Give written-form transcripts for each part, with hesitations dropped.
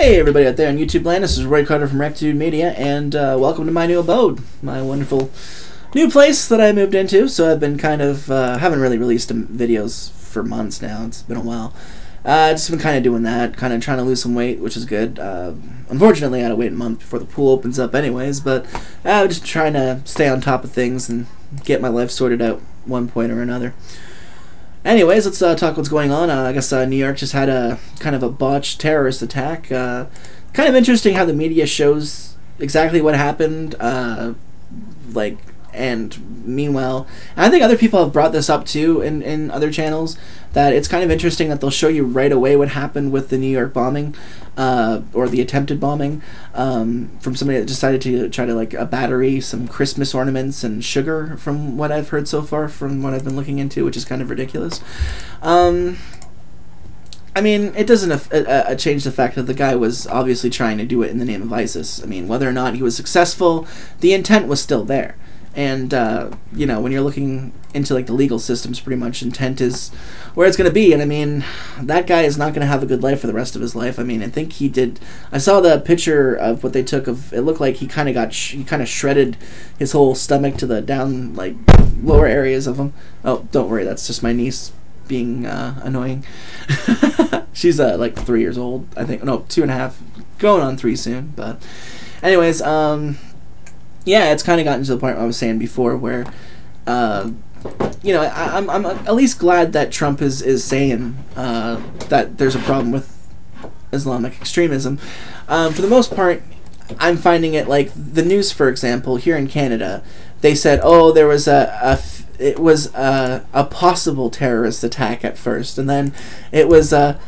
Hey everybody out there on YouTube land, this is Roy Carter from Wrecktitution Media, and welcome to my new abode, my wonderful new place that I moved into. So I've been kind of, haven't really released videos for months now, it's been a while. Just been kind of doing that, kind of trying to lose some weight, which is good. Unfortunately I had to wait a month before the pool opens up anyways, but I'm just trying to stay on top of things and get my life sorted out one point or another. Anyways, let's talk what's going on. I guess New York just had a kind of a botched terrorist attack. Kind of interesting how the media shows exactly what happened. And meanwhile, and I think other people have brought this up too in other channels, that it's kind of interesting that they'll show you right away what happened with the New York bombing, or the attempted bombing, from somebody that decided to try to, like, a battery, some Christmas ornaments, and sugar, from what I've heard so far, from what I've been looking into, which is kind of ridiculous. I mean, it doesn't change the fact that the guy was obviously trying to do it in the name of ISIS. I mean, whether or not he was successful, the intent was still there. And, you know, when you're looking into, like, the legal systems, pretty much intent is where it's going to be. And, I mean, that guy is not going to have a good life for the rest of his life. I mean, I think he did... I saw the picture of what they took of... It looked like he kind of got... he kind of shredded his whole stomach to the down, like, lower areas of him. Oh, don't worry. That's just my niece being annoying. She's, like, 3 years old, I think. No, 2.5. Going on 3 soon. But, anyways, yeah, it's kind of gotten to the point I was saying before where, you know, I'm at least glad that Trump is saying that there's a problem with Islamic extremism. For the most part, I'm finding it, like, the news, for example, here in Canada, they said, oh, there was it was a possible terrorist attack at first, and then it was a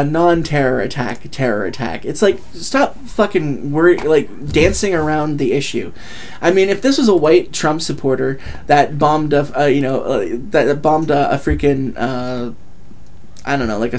non-terror attack. It's like, stop fucking dancing around the issue. I mean, if this was a white Trump supporter that bombed a freaking I don't know, like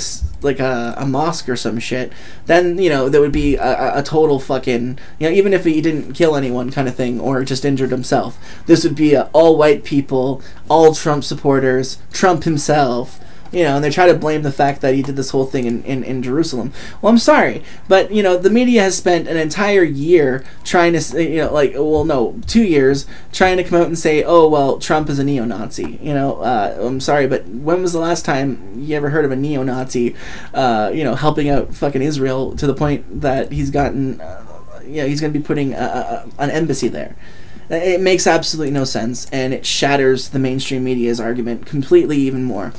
a mosque or some shit, then, you know, there would be a total fucking, you know, even if he didn't kill anyone kind of thing, or just injured himself, this would be all white people, all Trump supporters, Trump himself. You know, and they try to blame the fact that he did this whole thing in Jerusalem. Well, I'm sorry, but, you know, the media has spent an entire year trying to, you know, like, well, no, 2 years, trying to come out and say, oh, well, Trump is a neo-Nazi. You know, I'm sorry, but when was the last time you ever heard of a neo-Nazi, you know, helping out fucking Israel to the point that he's gotten, you know, he's going to be putting an embassy there? It makes absolutely no sense, and it shatters the mainstream media's argument completely even more.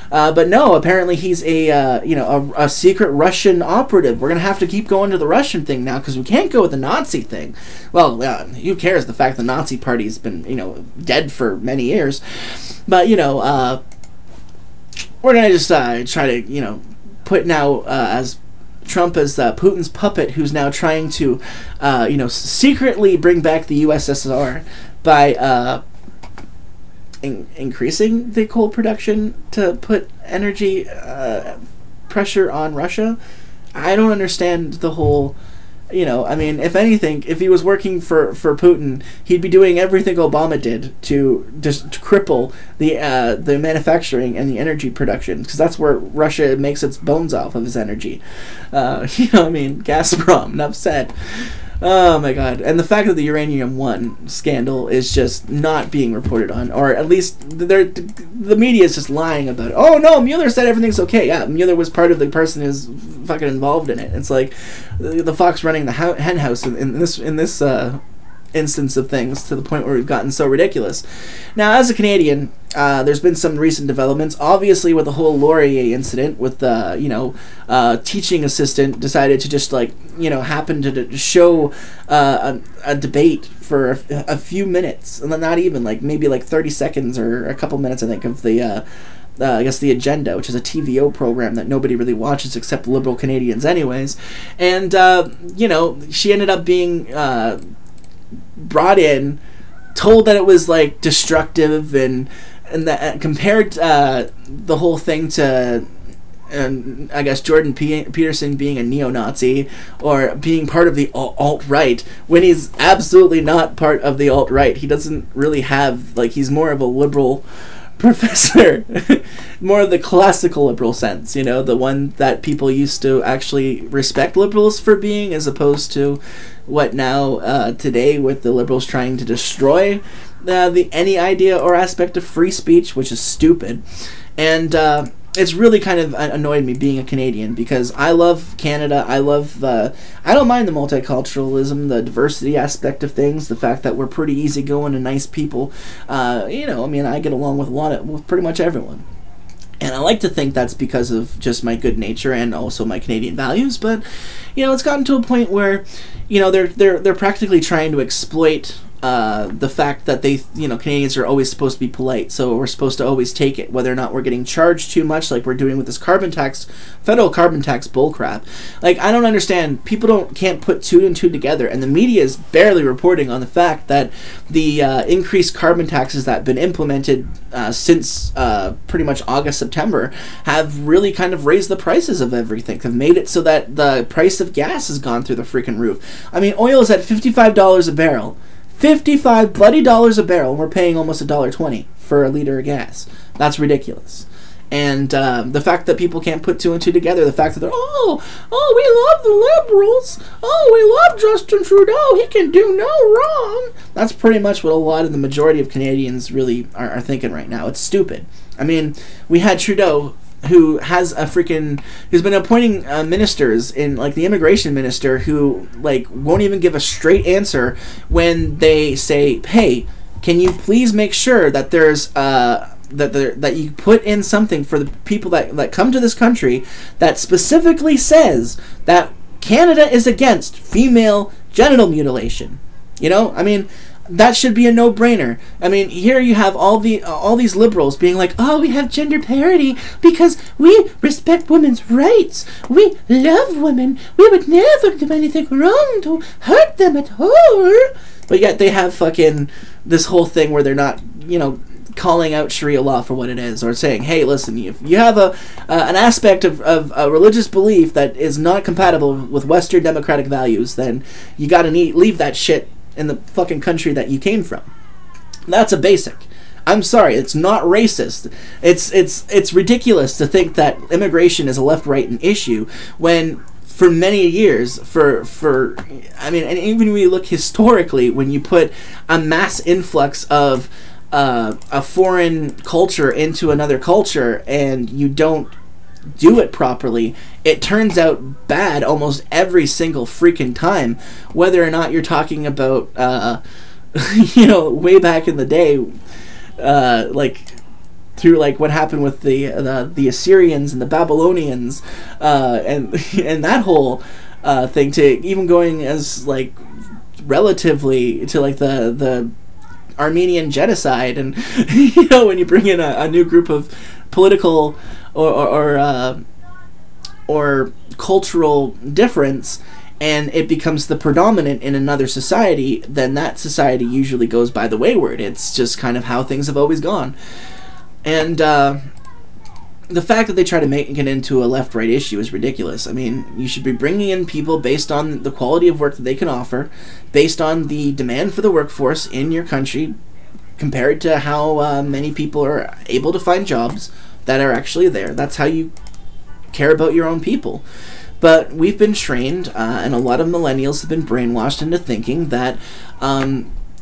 But no, apparently he's you know, a secret Russian operative. We're going to have to keep going to the Russian thing now, because we can't go with the Nazi thing. Well, who cares? The fact the Nazi party's been, you know, dead for many years. But, you know, we're going to just try to, you know, put now as Trump as Putin's puppet, who's now trying to, you know, secretly bring back the USSR by increasing the coal production to put energy pressure on Russia. I don't understand the whole, you know, I mean, if anything, if he was working for Putin, he'd be doing everything Obama did to just cripple the manufacturing and the energy production, because that's where Russia makes its bones off of his energy. You know, I mean, Gazprom, enough said. Oh my god. And the fact that the Uranium-1 scandal is just not being reported on, or at least the media is just lying about it. Oh no, Mueller said everything's okay. Yeah, Mueller was part of the person who's fucking involved in it. It's like the fox running the hen house in this instance of things, to the point where we've gotten so ridiculous. Now, as a Canadian, there's been some recent developments, obviously, with the whole Laurier incident, with the, you know, teaching assistant decided to just, like, you know, happen to show a debate for a few minutes, and not even, like, maybe like 30 seconds or a couple minutes, I think, of the I guess the Agenda, which is a TVO program that nobody really watches except liberal Canadians anyways. And you know, she ended up being brought in, told that it was, like, destructive, and that compared the whole thing to I guess Jordan Peterson being a neo-Nazi, or being part of the alt-right, when he's absolutely not part of the alt-right. He doesn't really have, like, he's more of a liberal professor, more of the classical liberal sense, you know, the one that people used to actually respect liberals for being, as opposed to what now today with the liberals trying to destroy any idea or aspect of free speech, which is stupid. And it's really kind of annoyed me being a Canadian, because I love Canada. I love I don't mind the multiculturalism, the diversity aspect of things, the fact that we're pretty easygoing and nice people. You know, I mean, I get along with pretty much everyone. And I like to think that's because of just my good nature and also my Canadian values. But, you know, it's gotten to a point where, you know, they're practically trying to exploit the fact that Canadians are always supposed to be polite, so we're supposed to always take it, whether or not we're getting charged too much, like we're doing with this federal carbon tax bullcrap. Like, I don't understand. People can't put two and two together, and the media is barely reporting on the fact that the increased carbon taxes that have been implemented since pretty much August, September, have really kind of raised the prices of everything, have made it so that the price of gas has gone through the freaking roof. I mean, oil is at $55 a barrel. $55 bloody dollars a barrel, and we're paying almost $1.20 for a liter of gas. That's ridiculous. And the fact that people can't put two and two together, the fact that they're, we love the liberals, we love Justin Trudeau, he can do no wrong. That's pretty much what a lot of the majority of Canadians really are thinking right now. It's stupid. I mean, we had Trudeau, who has who's been appointing ministers, in like the immigration minister, who like won't even give a straight answer when they say, hey, can you please make sure that there's that you put in something for the people that come to this country that specifically says that Canada is against female genital mutilation. You know, I mean, that should be a no-brainer. I mean, here you have all these liberals being like, oh, we have gender parity because we respect women's rights. We love women. We would never do anything wrong to hurt them at all. But yet they have fucking this whole thing where they're not, you know, calling out Sharia law for what it is, or saying, hey, listen, if you have an aspect of a religious belief that is not compatible with Western democratic values, then you gotta leave that shit in the fucking country that you came from. That's a basic. I'm sorry, it's not racist. It's ridiculous to think that immigration is a left-right issue when for many years, I mean, and even when you look historically, when you put a mass influx of a foreign culture into another culture and you don't do it properly, it turns out bad almost every single freaking time, whether or not you're talking about you know, way back in the day, like through like what happened with the Assyrians and the Babylonians, and that whole thing, to even going as like relatively to like the Armenian genocide, and you know, when you bring in a new group of political or cultural difference, and it becomes the predominant in another society, then that society usually goes by the wayward. It's just kind of how things have always gone. And the fact that they try to make it into a left-right issue is ridiculous. I mean, you should be bringing in people based on the quality of work that they can offer, based on the demand for the workforce in your country, compared to how many people are able to find jobs that are actually there. That's how you care about your own people. But we've been trained, and a lot of millennials have been brainwashed into thinking that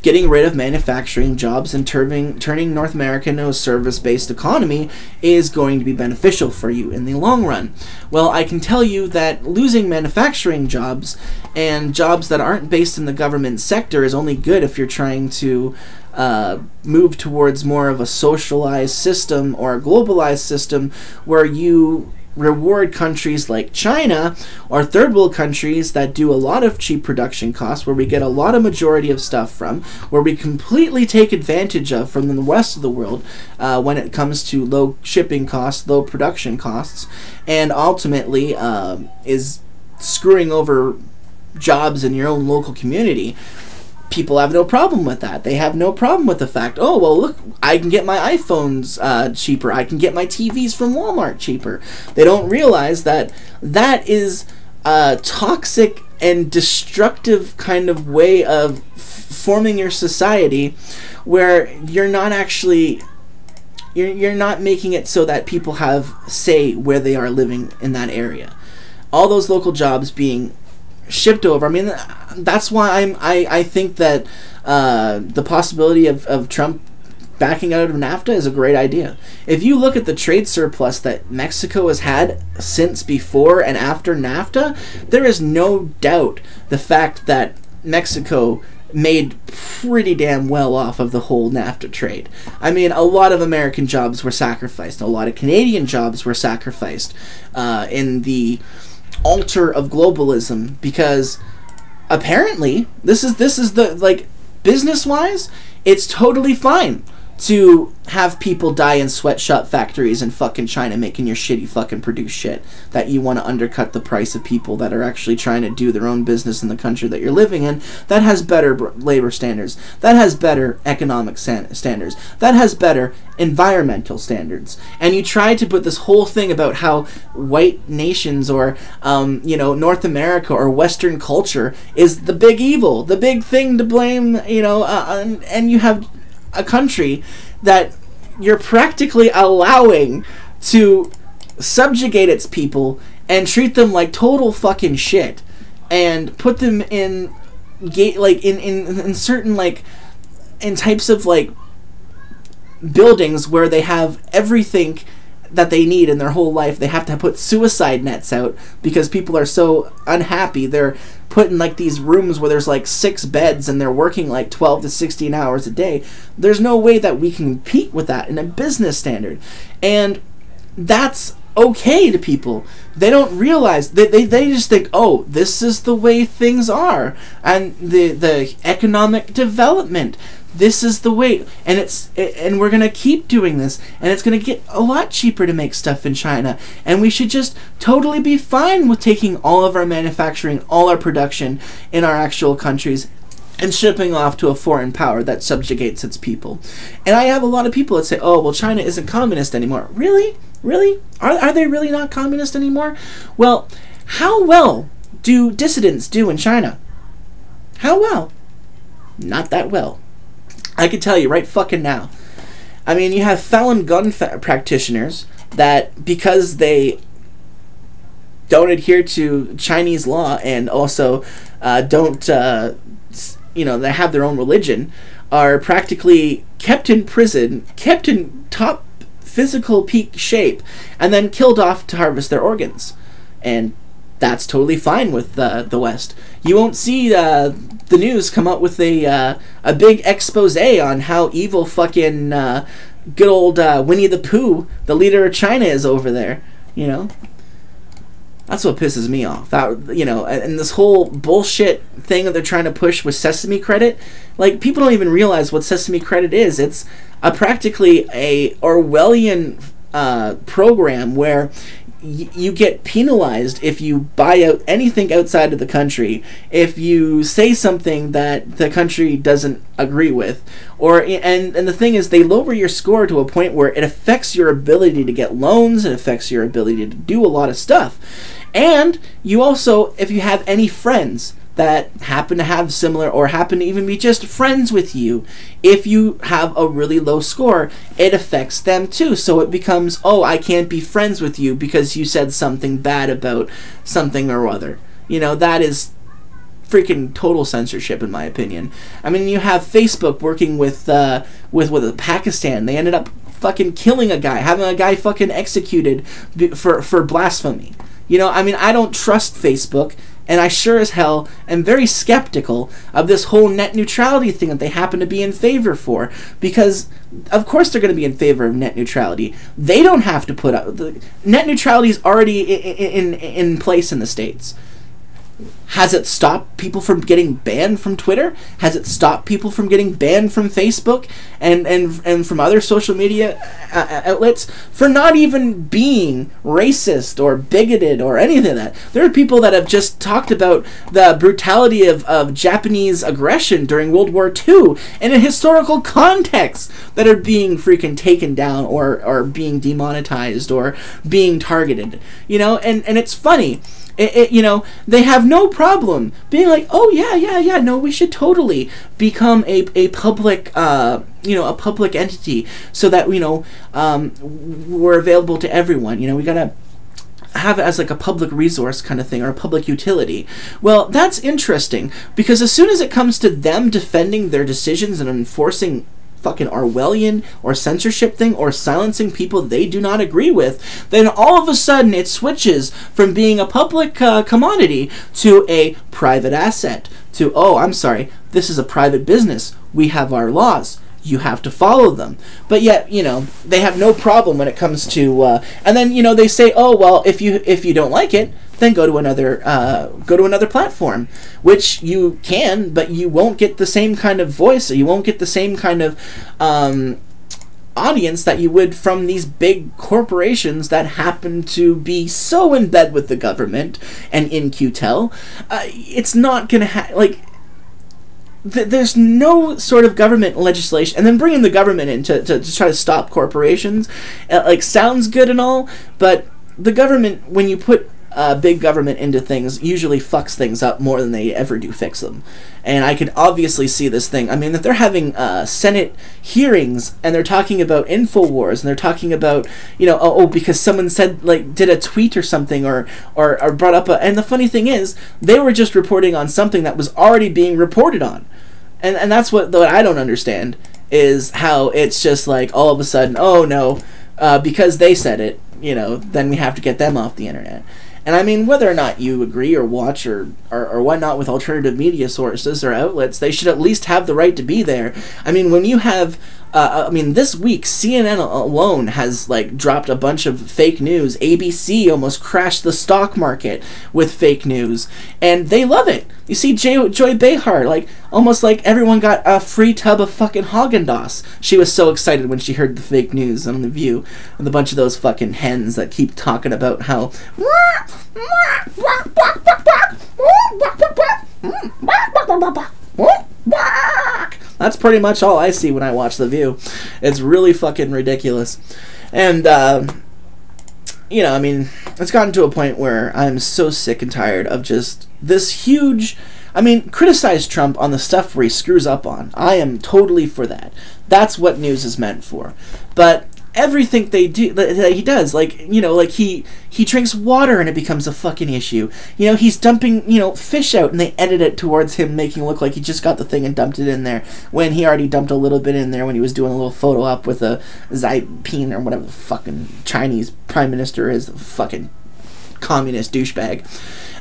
getting rid of manufacturing jobs and turning North America into a service-based economy is going to be beneficial for you in the long run. Well, I can tell you that losing manufacturing jobs and jobs that aren't based in the government sector is only good if you're trying to move towards more of a socialized system or a globalized system where you reward countries like China or third world countries that do a lot of cheap production costs, where we get a lot of majority of stuff from, where we completely take advantage of from the rest of the world when it comes to low shipping costs, low production costs, and ultimately is screwing over jobs in your own local community. People have no problem with that. They have no problem with the fact, oh, well, look, I can get my iPhones cheaper. I can get my TVs from Walmart cheaper. They don't realize that that is a toxic and destructive kind of way of forming your society, where you're not actually you're not making it so that people have say where they are living in that area. All those local jobs being shipped over. I mean, that's why I think that the possibility of Trump backing out of NAFTA is a great idea. If you look at the trade surplus that Mexico has had since before and after NAFTA, there is no doubt the fact that Mexico made pretty damn well off of the whole NAFTA trade. I mean, a lot of American jobs were sacrificed. A lot of Canadian jobs were sacrificed in the altar of globalism, because apparently this is the, like, business-wise, it's totally fine to have people die in sweatshop factories in fucking China making your shitty fucking produced shit that you want to undercut the price of people that are actually trying to do their own business in the country that you're living in, that has better labor standards, that has better economic standards, that has better environmental standards. And you try to put this whole thing about how white nations or North America or Western culture is the big evil, the big thing to blame, and you have a country that you're practically allowing to subjugate its people and treat them like total fucking shit, and put them in certain, like, in types of, like, buildings where they have everything that they need in their whole life. They have to put suicide nets out because people are so unhappy. They're put in, like, these rooms where there's, like, 6 beds and they're working, like, 12 to 16 hours a day. There's no way that we can compete with that in a business standard. And that's okay to people. They don't realize, they just think, oh, this is the way things are. And the economic development, this is the way, and we're gonna keep doing this, and it's gonna get a lot cheaper to make stuff in China, and we should just totally be fine with taking all of our manufacturing, all our production in our actual countries, and shipping off to a foreign power that subjugates its people. And I have a lot of people that say, oh, well, China isn't communist anymore. Really? Really? Are they really not communist anymore? Well, how well do dissidents do in China? How well? Not that well. I can tell you right fucking now. I mean, you have felon gun practitioners that, because they don't adhere to Chinese law and also they have their own religion, are practically kept in prison, kept in top physical peak shape, and then killed off to harvest their organs. And that's totally fine with the West. You won't see the news come out with a big expose on how evil fucking good old Winnie the Pooh, the leader of China, is over there. That's what pisses me off. And this whole bullshit thing that they're trying to push with Sesame Credit, like, people don't even realize what Sesame Credit is. It's practically a Orwellian program where you get penalized if you buy out anything outside of the country, if you say something that the country doesn't agree with, and the thing is, they lower your score to a point where it affects your ability to get loans, it affects your ability to do a lot of stuff. And you also, if you have any friends that happen to have similar, or happen to even be just friends with you, if you have a really low score, it affects them too. So it becomes, oh, I can't be friends with you because you said something bad about something or other. That is freaking total censorship, in my opinion. I mean, you have Facebook working with Pakistan. They ended up fucking killing a guy, having a guy fucking executed for blasphemy. I mean, I don't trust Facebook. And I sure as hell am very skeptical of this whole net neutrality thing that they happen to be in favor for. Because, of course, they're going to be in favor of net neutrality. They don't have to put up... Net neutrality is already in place in the States. Has it stopped people from getting banned from Twitter? Has it stopped people from getting banned from Facebook and from other social media outlets for not even being racist or bigoted or anything of that? There are people that have just talked about the brutality of Japanese aggression during World War II in a historical context that are being freaking taken down or being demonetized or being targeted. And it's funny. You know, they have no problem being like, oh yeah, no, we should totally become a public, you know, a public entity, so that, you know, we're available to everyone. You know, we gotta have it as like a public resource kind of thing, or a public utility. Well, that's interesting, because as soon as it comes to them defending their decisions and enforcing fucking Orwellian or censorship thing, or silencing people they do not agree with, then all of a sudden it switches from being a public commodity to a private asset, to, oh, I'm sorry, this is a private business, we have our laws, you have to follow them. But yet, you know, they have no problem when it comes to and then, you know, they say, oh well, if you don't like it, then go to another platform, which you can, but you won't get the same kind of voice, or you won't get the same kind of audience that you would from these big corporations that happen to be so in bed with the government and in QTEL. It's not gonna like. There's no sort of government legislation, and then bringing the government in to try to stop corporations, like, sounds good and all, but the government, when you put big government into things, usually fucks things up more than they ever do fix them. And I can obviously see this thing. I mean, if they're having Senate hearings and they're talking about InfoWars, and they're talking about, you know, oh, because someone said, like, did a tweet or something, or brought up a, and the funny thing is, they were just reporting on something that was already being reported on. And that's what I don't understand, is how it's just like, all of a sudden, oh no, because they said it, you know, then we have to get them off the internet. And I mean, whether or not you agree or watch or whatnot with alternative media sources or outlets, they should at least have the right to be there. I mean, when you have, I mean, this week, CNN alone has, like, dropped a bunch of fake news. ABC almost crashed the stock market with fake news. And they love it. You see Joy Behar, like, almost like everyone got a free tub of fucking Haagen-Dazs. She was so excited when she heard the fake news on The View. And a bunch of those fucking hens that keep talking about how... That's pretty much all I see when I watch The View. It's really fucking ridiculous. And, you know, I mean, it's gotten to a point where I'm so sick and tired of just this huge... I mean, criticize Trump on the stuff where he screws up on. I am totally for that. That's what news is meant for. But everything they do, that he does, like, you know, like he drinks water and it becomes a fucking issue. You know, he's dumping, you know, fish out and they edit it towards him making it look like he just got the thing and dumped it in there, when he already dumped a little bit in there when he was doing a little photo op with a Xi Jinping or whatever the fucking Chinese prime minister is, the fucking communist douchebag.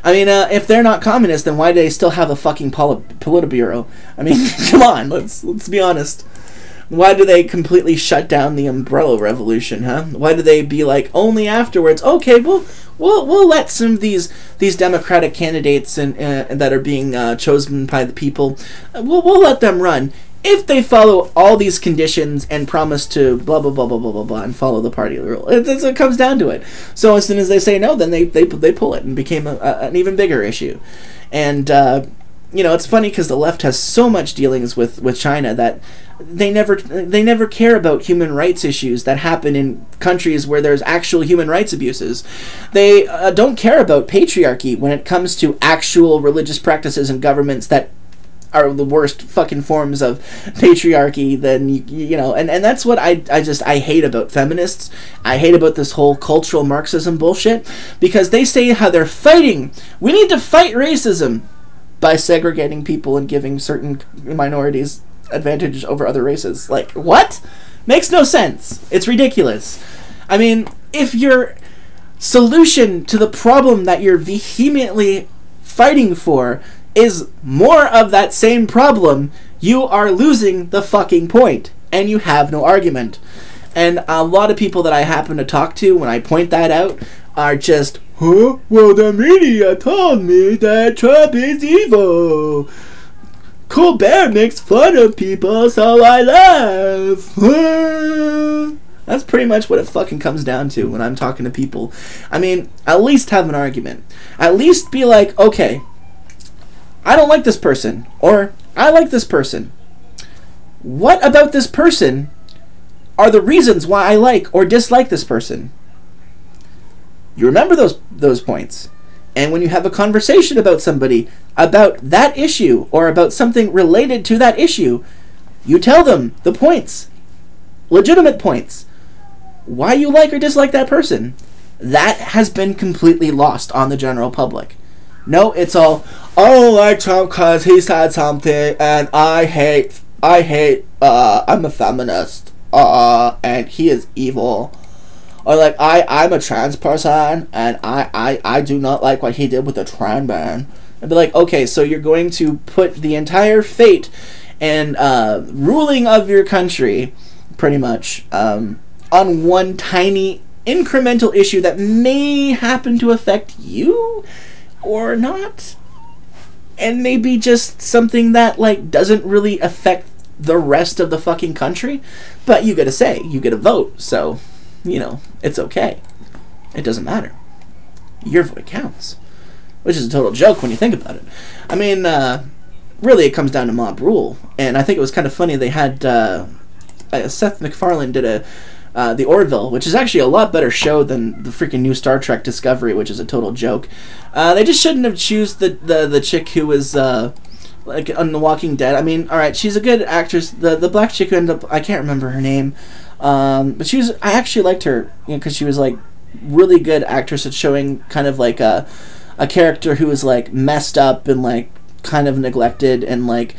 I mean, if they're not communist, then why do they still have a fucking Politburo? I mean, come on, let's be honest. Why do they completely shut down the umbrella revolution, huh? Why do they be like, only afterwards, okay, we'll let some of these Democratic candidates and that are being chosen by the people, we'll let them run if they follow all these conditions and promise to blah blah blah blah blah blah blah and follow the party rule. It comes down to it. So as soon as they say no, then they pull it, and became an even bigger issue. And you know, it's funny because the left has so much dealings with China that they never care about human rights issues that happen in countries where there's actual human rights abuses. They don't care about patriarchy when it comes to actual religious practices and governments that are the worst fucking forms of patriarchy. Then you know, and that's what I hate about feminists. I hate about this whole cultural Marxism bullshit, because they say how they're fighting. We need to fight racism by segregating people and giving certain minorities advantage over other races. Like, what? Makes no sense. It's ridiculous. I mean, if your solution to the problem that you're vehemently fighting for is more of that same problem, you are losing the fucking point, and you have no argument. And a lot of people that I happen to talk to, when I point that out, are just, huh? Well, the media told me that Trump is evil. Colbert makes fun of people, so I laugh. Huh? That's pretty much what it fucking comes down to when I'm talking to people. I mean, at least have an argument. At least be like, okay, I don't like this person, or I like this person. What about this person are the reasons why I like or dislike this person? You remember those points. And when you have a conversation about somebody, about that issue, or about something related to that issue, you tell them the points. Legitimate points. Why you like or dislike that person. That has been completely lost on the general public. No, it's all, I don't like Trump because he said something, and I'm a feminist, and he is evil. Or like, I'm a trans person, and I do not like what he did with the trans man. I'd be like, okay, so you're going to put the entire fate and ruling of your country, pretty much, on one tiny incremental issue that may happen to affect you or not, and maybe just something that like doesn't really affect the rest of the fucking country, but you get a say, you get a vote, so you know it's okay. It doesn't matter. Your vote counts, which is a total joke when you think about it. I mean, really, it comes down to mob rule, and I think it was kind of funny. They had Seth MacFarlane did the Orville, which is actually a lot better show than the freaking new Star Trek Discovery, which is a total joke. They just shouldn't have choose the chick who was like on The Walking Dead. I mean, all right, she's a good actress. The black chick who ended up, I can't remember her name, but I actually liked her, you know, because she was like really good actress at showing kind of like a character who was like messed up and like kind of neglected and like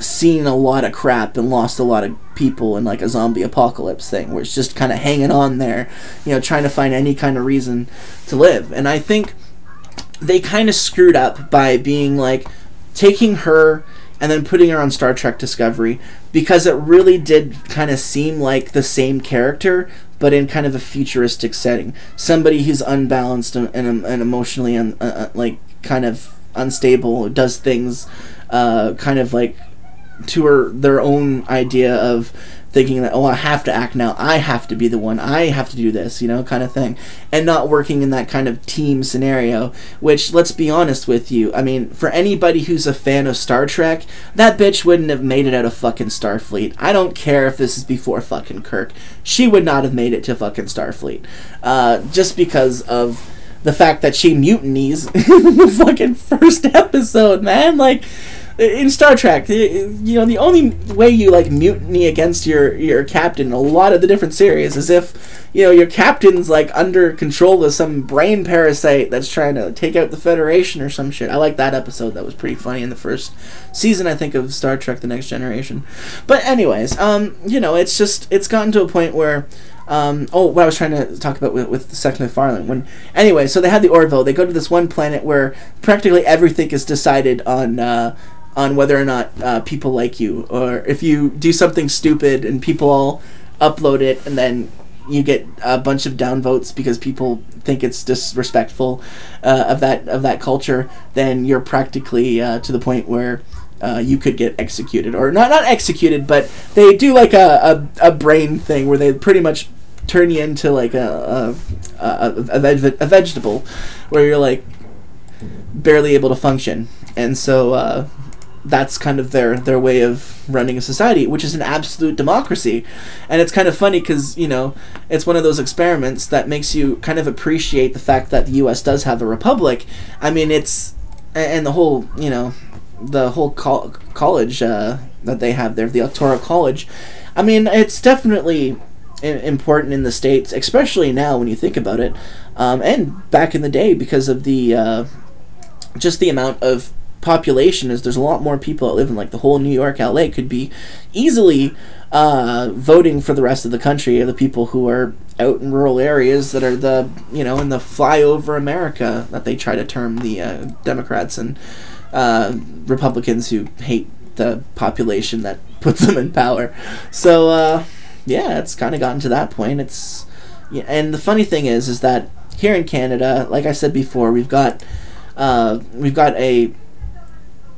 seen a lot of crap and lost a lot of people in like a zombie apocalypse thing, where it's just kind of hanging on there, you know, trying to find any kind of reason to live. And I think they kind of screwed up by being like taking her and then putting her on Star Trek Discovery, because it really did kind of seem like the same character but in kind of a futuristic setting. Somebody who's unbalanced and emotionally like kind of unstable, does things kind of like to their own idea of thinking that, oh, I have to act now, I have to be the one, I have to do this, you know, kind of thing, and not working in that kind of team scenario, which, let's be honest with you, I mean, for anybody who's a fan of Star Trek, that bitch wouldn't have made it out of fucking Starfleet. I don't care if this is before fucking Kirk. She would not have made it to fucking Starfleet. Just because of the fact that she mutinies in the fucking first episode, man. Like, in Star Trek, you know, the only way you like mutiny against your captain in a lot of the different series is if, you know, your captain's like under control of some brain parasite that's trying to take out the Federation or some shit. I like that episode. That was pretty funny in the first season, I think, of Star Trek: The Next Generation. But anyways, you know, it's gotten to a point where what I was trying to talk about with Seth MacFarlane. Anyway, so they had the Orville. They go to this one planet where practically everything is decided on whether or not people like you, or if you do something stupid and people all upload it, and then you get a bunch of downvotes because people think it's disrespectful of that culture, then you're practically to the point where you could get executed, or not executed, but they do like a brain thing where they pretty much turn you into like a vegetable, where you're like barely able to function. And so that's kind of their way of running a society, which is an absolute democracy. And it's kind of funny because, you know, it's one of those experiments that makes you kind of appreciate the fact that the U.S. does have a republic. I mean, and the whole, you know, the whole college that they have there, the Electoral College. I mean, it's definitely important in the States, especially now when you think about it, and back in the day, because of the just the amount of population. Is there's a lot more people that live in like the whole New York, LA could be easily voting for the rest of the country, or the people who are out in rural areas that are the, you know, in the flyover America that they try to term the Democrats and Republicans who hate the population that puts them in power. So yeah, it's kind of gotten to that point. It's, yeah, and the funny thing is that here in Canada, like I said before, we've got an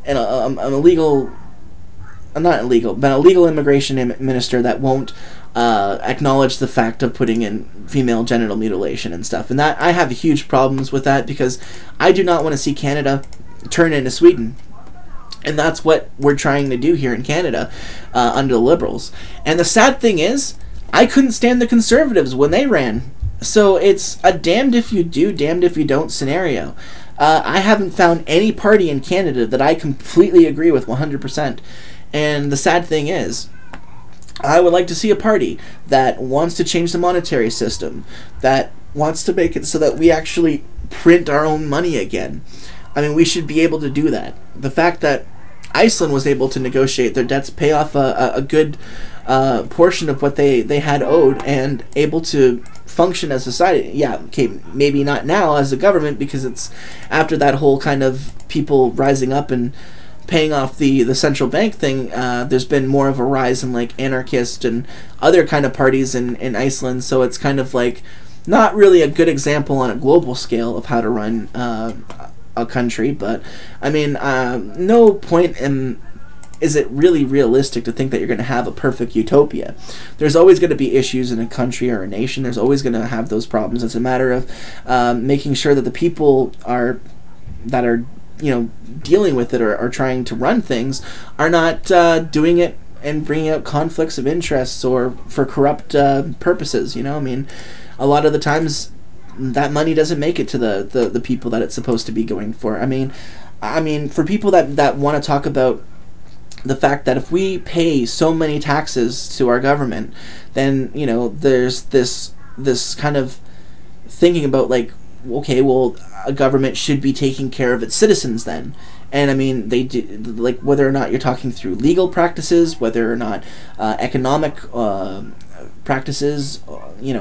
illegal, not illegal, but a legal immigration minister that won't acknowledge the fact of putting in female genital mutilation and stuff. And that, I have huge problems with that, because I do not want to see Canada turn into Sweden. And that's what we're trying to do here in Canada under the Liberals. And the sad thing is, I couldn't stand the Conservatives when they ran. So it's a damned if you do, damned if you don't scenario. I haven't found any party in Canada that I completely agree with 100%. And the sad thing is, I would like to see a party that wants to change the monetary system, that wants to make it so that we actually print our own money again. I mean, we should be able to do that. The fact that Iceland was able to negotiate their debts, pay off a good portion of what they had owed, and able to function as a society. Yeah, okay, maybe not now as a government, because it's after that whole kind of people rising up and paying off the central bank thing, there's been more of a rise in like anarchist and other kind of parties in Iceland, so it's kind of like not really a good example on a global scale of how to run a country. But I mean, no point in is it really realistic to think that you're going to have a perfect utopia. There's always going to be issues in a country or a nation. There's always going to have those problems. It's a matter of making sure that the people that are dealing with it or trying to run things are not doing it and bringing out conflicts of interests or for corrupt purposes. I mean, a lot of the times that money doesn't make it to the people that it's supposed to be going for. I mean, for people that want to talk about the fact that if we pay so many taxes to our government, then there's this kind of thinking about like, okay, well, a government should be taking care of its citizens then. And I mean, they do, like, whether or not you're talking through legal practices, whether or not economic practices,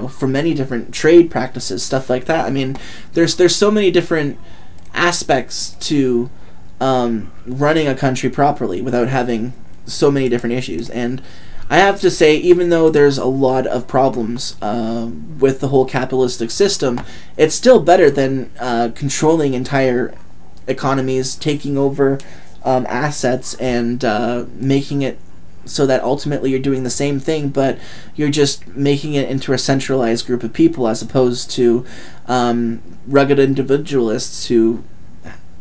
for many different trade practices, stuff like that. I mean, there's so many different aspects to running a country properly without having so many different issues. And I have to say, even though there's a lot of problems with the whole capitalistic system, it's still better than controlling entire economies, taking over assets, and making it so that ultimately you're doing the same thing, but you're just making it into a centralized group of people as opposed to rugged individualists who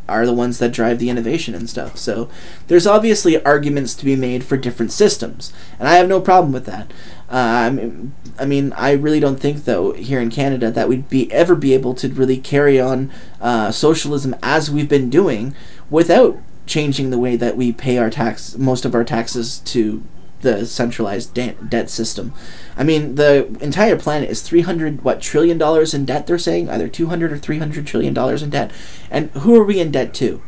are the ones that drive the innovation and stuff. So there's obviously arguments to be made for different systems, and I have no problem with that. I mean, I really don't think, though, here in Canada that we'd ever be able to really carry on socialism as we've been doing without changing the way that we pay most of our taxes to the centralized debt system. I mean, the entire planet is $300 trillion in debt. They're saying either 200 or $300 trillion in debt, and who are we in debt to?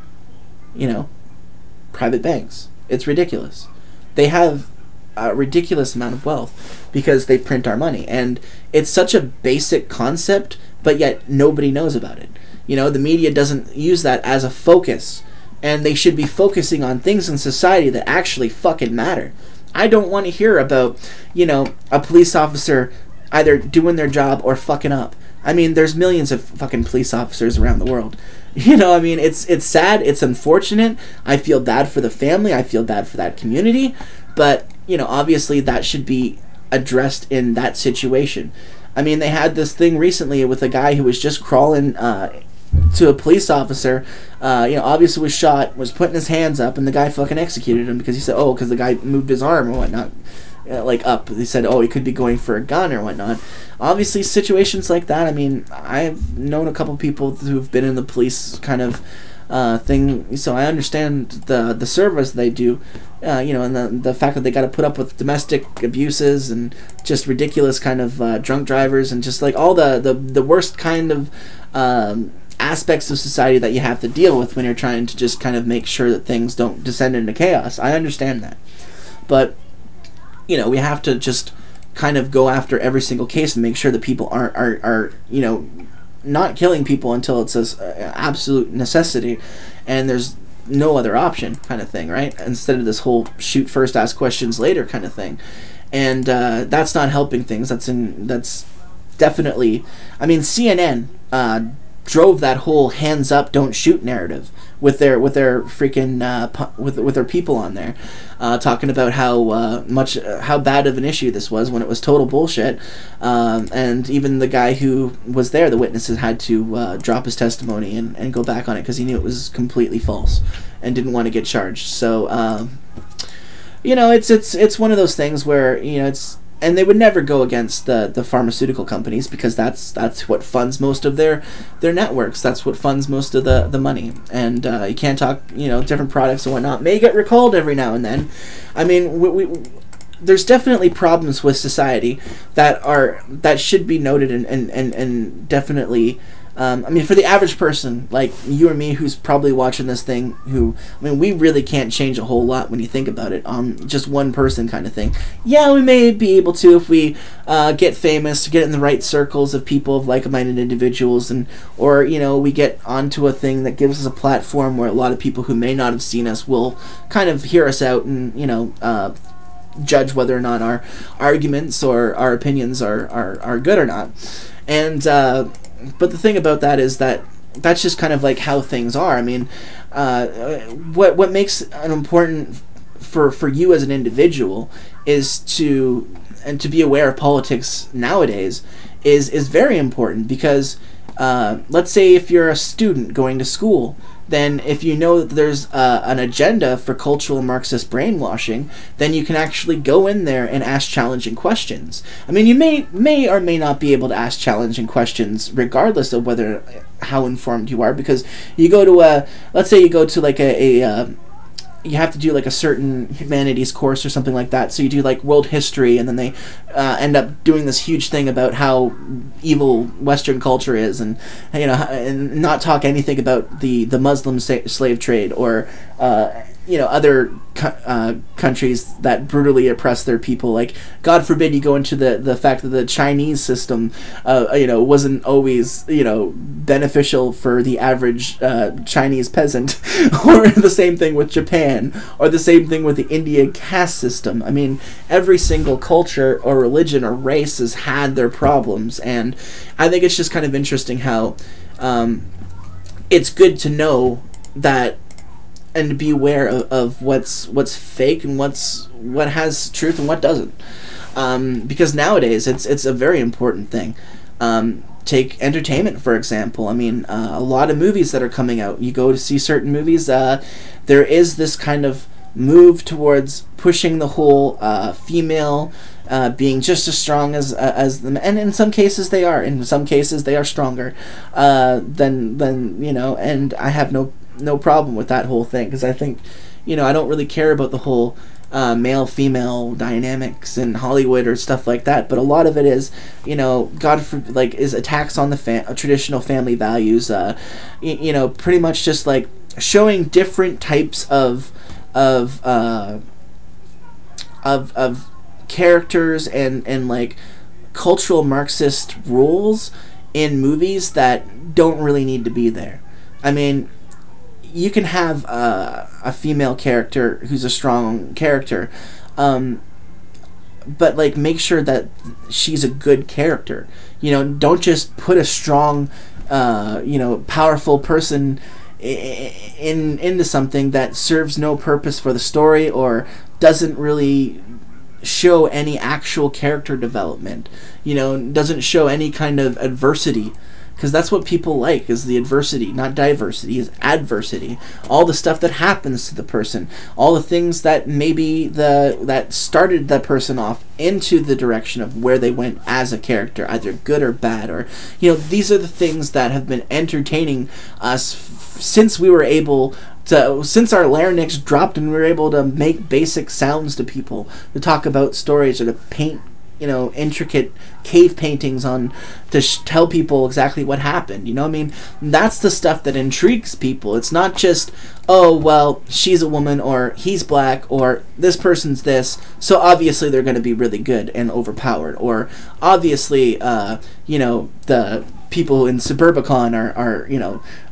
Private banks. It's ridiculous. They have a ridiculous amount of wealth because they print our money, and it's such a basic concept, but yet nobody knows about it. The media doesn't use that as a focus, and they should be focusing on things in society that actually fucking matter. I don't want to hear about, a police officer either doing their job or fucking up. I mean, there's millions of fucking police officers around the world. I mean, it's sad, it's unfortunate. I feel bad for the family, I feel bad for that community, but, obviously that should be addressed in that situation. I mean, they had this thing recently with a guy who was just crawling to a police officer, obviously was shot, was putting his hands up, and the guy fucking executed him because he said, because the guy moved his arm or whatnot, up. He said, he could be going for a gun or whatnot. Obviously, situations like that, I mean, I've known a couple people who've been in the police kind of thing, so I understand the service they do, and the fact that they got to put up with domestic abuses and just ridiculous kind of drunk drivers and just like all the worst kind of aspects of society that you have to deal with when you're trying to just kind of make sure that things don't descend into chaos. I understand that. But, we have to just kind of go after every single case and make sure that people are not killing people until it's an absolute necessity and there's no other option kind of thing, right? Instead of this whole shoot first, ask questions later kind of thing. And that's not helping things. That's definitely... I mean, CNN drove that whole hands up, don't shoot narrative with their freaking with their people on there, talking about how bad of an issue this was when it was total bullshit, and even the guy who was there, the witnesses, had to drop his testimony and go back on it because he knew it was completely false and didn't want to get charged. So it's one of those things where and they would never go against the pharmaceutical companies, because that's what funds most of their networks. That's what funds most of the money. And you can't talk, different products and whatnot may get recalled every now and then. I mean, there's definitely problems with society that should be noted, and definitely. I mean, for the average person like you or me, who's probably watching this thing, we really can't change a whole lot when you think about it. Just one person kind of thing. Yeah, we may be able to if we get famous, get in the right circles of people, of like-minded individuals, or we get onto a thing that gives us a platform where a lot of people who may not have seen us will kind of hear us out and judge whether or not our arguments or our opinions are good or not. And but the thing about that is that's just kind of like how things are. I mean, what makes it important for you as an individual is to be aware of politics nowadays is very important, because let's say if you're a student going to school, then if you know that there's an agenda for cultural Marxist brainwashing, then you can actually go in there and ask challenging questions. I mean, you may or may not be able to ask challenging questions regardless of how informed you are, because you go to let's say you go to like you have to do like a certain humanities course or something like that. So you do like world history, and then they end up doing this huge thing about how evil Western culture is, and and not talk anything about the Muslim slave trade, or other countries that brutally oppress their people. Like, God forbid you go into the fact that the Chinese system wasn't always beneficial for the average Chinese peasant, or the same thing with Japan, or the same thing with the Indian caste system. I mean, every single culture or religion or race has had their problems, and I think it's just kind of interesting how it's good to know that, and to be aware of what's fake and what has truth and what doesn't, because nowadays it's a very important thing. Take entertainment, for example. I mean, a lot of movies that are coming out, you go to see certain movies, there is this kind of move towards pushing the whole female being just as strong as them, and in some cases they are. In some cases they are stronger than and I have no problem with that whole thing, because I think I don't really care about the whole male-female dynamics in Hollywood or stuff like that, but a lot of it is is attacks on the traditional family values, pretty much just like showing different types of characters and like cultural Marxist rules in movies that don't really need to be there. I mean, you can have a female character who's a strong character, but like make sure that she's a good character. Don't just put a strong, powerful person into something that serves no purpose for the story, or doesn't really show any actual character development. Doesn't show any kind of adversity. Because that's what people like, is the adversity, not diversity, is adversity. All the stuff that happens to the person, all the things that maybe that started that person off into the direction of where they went as a character, either good or bad, or these are the things that have been entertaining us since we were able to, since our larynx dropped and we were able to make basic sounds to people, to talk about stories, or to paint intricate cave paintings to tell people exactly what happened. I mean, that's the stuff that intrigues people. It's not just, oh, well, she's a woman, or he's black, or this person's this, so obviously they're going to be really good and overpowered, or obviously the people in Suburbicon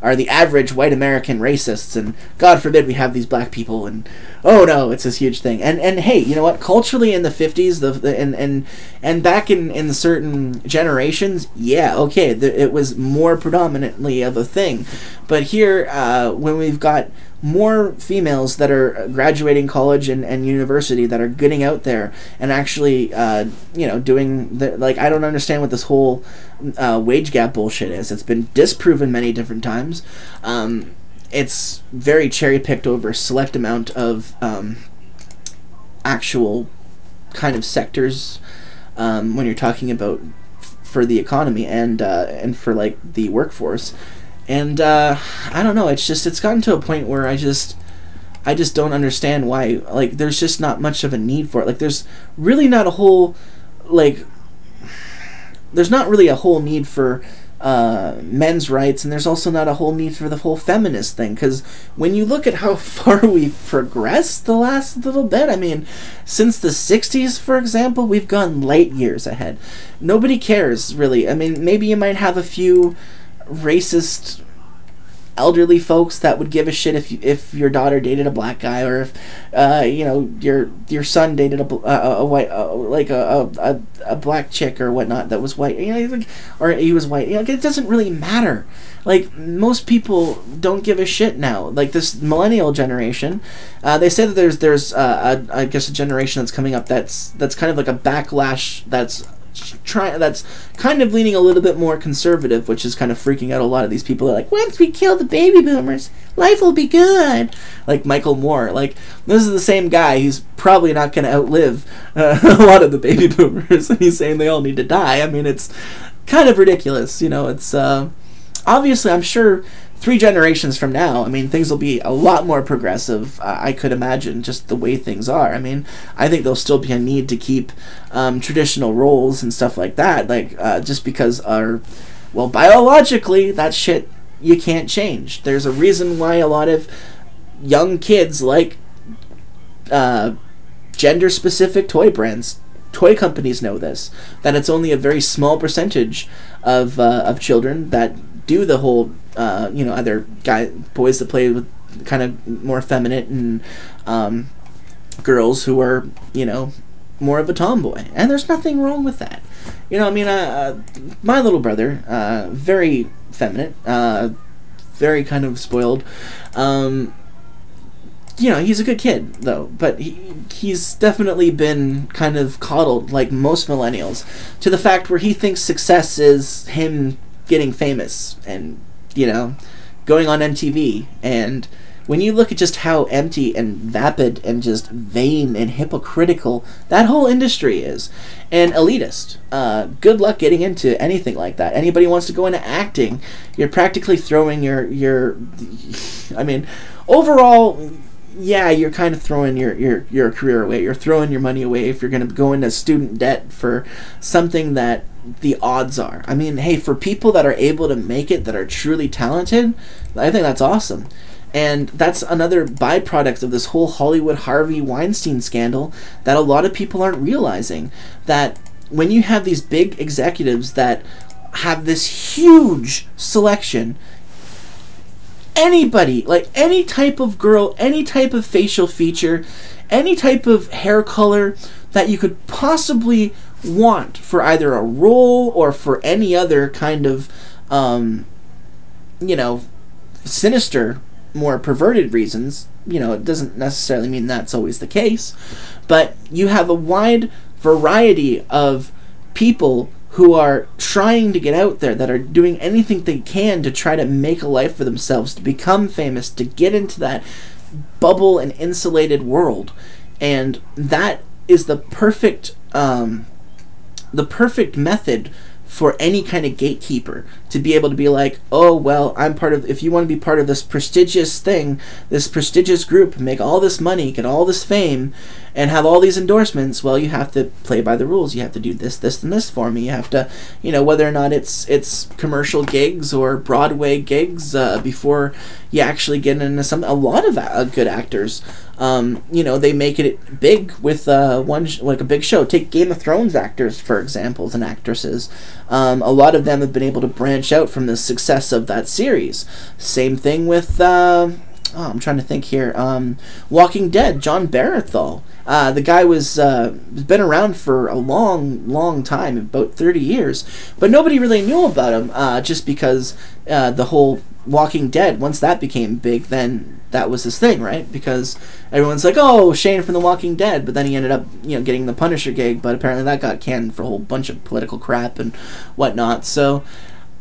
are the average white American racists, and God forbid we have these black people, and oh no, it's this huge thing. And hey, you know what? Culturally in the 50s, and back in certain generations, yeah, okay, it was more predominantly of a thing. But here, when we've got more females that are graduating college and university, that are getting out there and actually doing I don't understand what this whole wage gap bullshit is. It's been disproven many different times. It's very cherry picked over a select amount of actual kind of sectors when you're talking about for the economy and for like the workforce. And I don't know, it's gotten to a point where I just don't understand why, like, there's just not much of a need for it. Like, there's really not a whole, like, there's not really a whole need for men's rights, and there's also not a whole need for the whole feminist thing, because when you look at how far we've progressed the last little bit, I mean, since the 60s, for example, we've gone light years ahead. Nobody cares, really. I mean, maybe you might have a few racist elderly folks that would give a shit if your daughter dated a black guy, or if you know, your son dated a white like a black chick or whatnot that was white, you know, or he was white. You know, it doesn't really matter. Like, most people don't give a shit now. Like, this millennial generation, they say that there's I guess a generation that's coming up that's kind of like a backlash that's kind of leaning a little bit more conservative, which is kind of freaking out a lot of these people. They're like, once we kill the baby boomers, life will be good. Like Michael Moore. Like, this is the same guy. He's probably not going to outlive a lot of the baby boomers, and he's saying they all need to die. I mean, it's kind of ridiculous. You know, it's obviously, I'm sure 3 generations from now, I mean, things will be a lot more progressive, I could imagine, just the way things are. I mean, I think there'll still be a need to keep traditional roles and stuff like that, like, just because well, biologically, that shit you can't change. There's a reason why a lot of young kids like gender-specific toy brands. Toy companies know this, that it's only a very small percentage of children that do the whole, you know, either boys that play with kind of more effeminate, and girls who are, you know, more of a tomboy. And there's nothing wrong with that. You know, I mean, my little brother, very feminine, very kind of spoiled. You know, he's a good kid, though, but he's definitely been kind of coddled, like most millennials, to the fact where he thinks success is him getting famous and, you know, going on MTV. And when you look at just how empty and vapid and just vain and hypocritical that whole industry is, and elitist, good luck getting into anything like that. Anybody wants to go into acting, you're practically throwing your I mean, overall, yeah, you're kind of throwing your career away. You're throwing your money away if you're going to go into student debt for something that the odds are. I mean, hey, for people that are able to make it, that are truly talented, I think that's awesome. And that's another byproduct of this whole Hollywood Harvey Weinstein scandal that a lot of people aren't realizing. That when you have these big executives that have this huge selection, anybody, like any type of girl, any type of facial feature, any type of hair color that you could possibly want for either a role or for any other kind of, you know, sinister, more perverted reasons. You know, it doesn't necessarily mean that's always the case, but you have a wide variety of people who are trying to get out there, that are doing anything they can to try to make a life for themselves, to become famous, to get into that bubble and insulated world. And that is the perfect method for any kind of gatekeeper to be able to be like, oh, well, I'm part of, if you want to be part of this prestigious thing, this prestigious group, make all this money, get all this fame, and have all these endorsements, well, you have to play by the rules. You have to do this, this, and this for me. You have to, you know, whether or not it's commercial gigs or Broadway gigs, before you actually get into some, a lot of good actors, you know, they make it big with like a big show. Take Game of Thrones actors, for example, and actresses. A lot of them have been able to branch out from the success of that series. Same thing with, I'm trying to think here, Walking Dead, John Barenthal. The guy was been around for a long time, about 30 years, but nobody really knew about him, just because the whole Walking Dead, once that became big, then that was his thing, right? Because everyone's like, oh, Shane from The Walking Dead, but then he ended up, you know, getting the Punisher gig, but apparently that got canned for a whole bunch of political crap and whatnot. So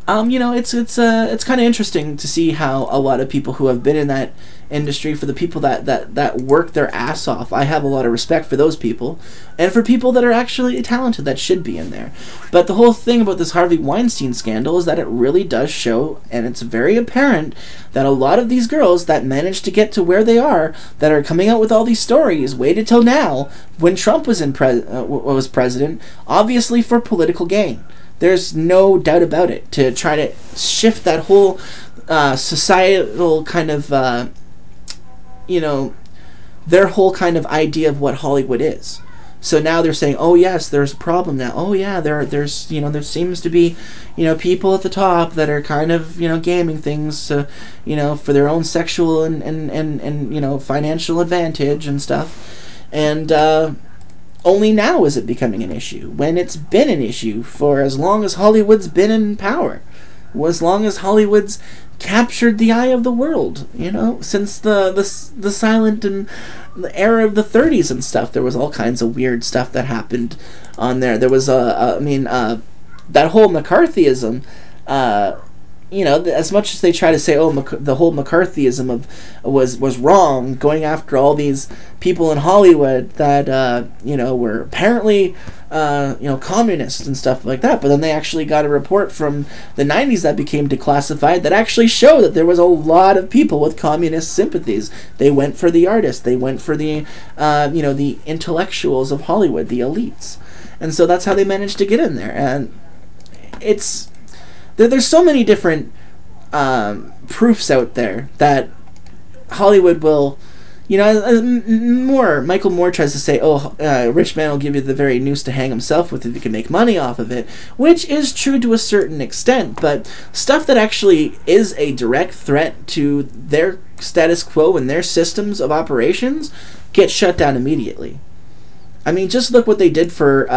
You know, it's kind of interesting to see how a lot of people who have been in that industry, for the people that work their ass off, I have a lot of respect for those people, and for people that are actually talented that should be in there. But the whole thing about this Harvey Weinstein scandal is that it really does show, and it's very apparent, that a lot of these girls that managed to get to where they are, that are coming out with all these stories, waited till now, when Trump was was president, obviously for political gain. There's no doubt about it, to try to shift that whole societal kind of, you know, their whole kind of idea of what Hollywood is. So now they're saying, oh yes, there's a problem now. Oh yeah, there's you know, there seems to be, you know, people at the top that are kind of, you know, gaming things, you know, for their own sexual and you know, financial advantage and stuff. And only now is it becoming an issue, when it's been an issue for as long as Hollywood's been in power, as long as Hollywood's captured the eye of the world, you know, since the silent and the era of the 30s and stuff. There was all kinds of weird stuff that happened on there. There was that whole McCarthyism, you know, as much as they try to say, oh, the whole McCarthyism was wrong, going after all these people in Hollywood that you know, were apparently you know, communists and stuff like that. But then they actually got a report from the 90s that became declassified that actually showed that there was a lot of people with communist sympathies. They went for the artists. They went for the you know, the intellectuals of Hollywood, the elites. And so that's how they managed to get in there. And it's... There's so many different proofs out there that Hollywood will, you know, Michael Moore tries to say, oh, a rich man will give you the very noose to hang himself with if he can make money off of it, which is true to a certain extent, but stuff that actually is a direct threat to their status quo and their systems of operations gets shut down immediately. I mean, just look what they did for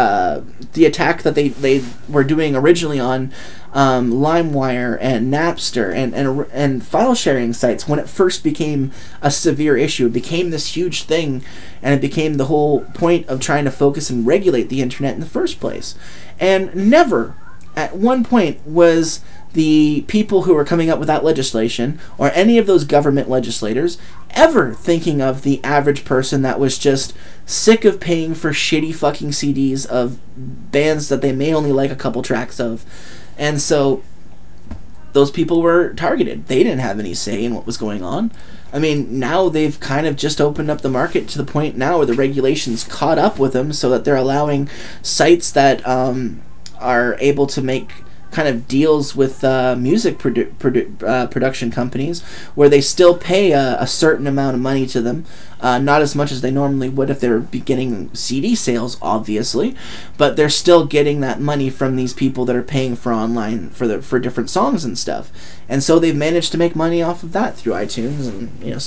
the attack that they were doing originally on LimeWire and Napster and file sharing sites when it first became a severe issue. It became this huge thing, and it became the whole point of trying to focus and regulate the internet in the first place. And never, at one point, was the people who were coming up with that legislation, or any of those government legislators, ever thinking of the average person that was just sick of paying for shitty fucking CDs of bands that they may only like a couple tracks of. And so those people were targeted. They didn't have any say in what was going on. I mean, now they've kind of just opened up the market to the point now where the regulations caught up with them, so that they're allowing sites that are able to make kind of deals with music production companies, where they still pay a certain amount of money to them, not as much as they normally would if they were beginning CD sales, obviously, but they're still getting that money from these people that are paying for online for different songs and stuff. And so they've managed to make money off of that through iTunes and, you know,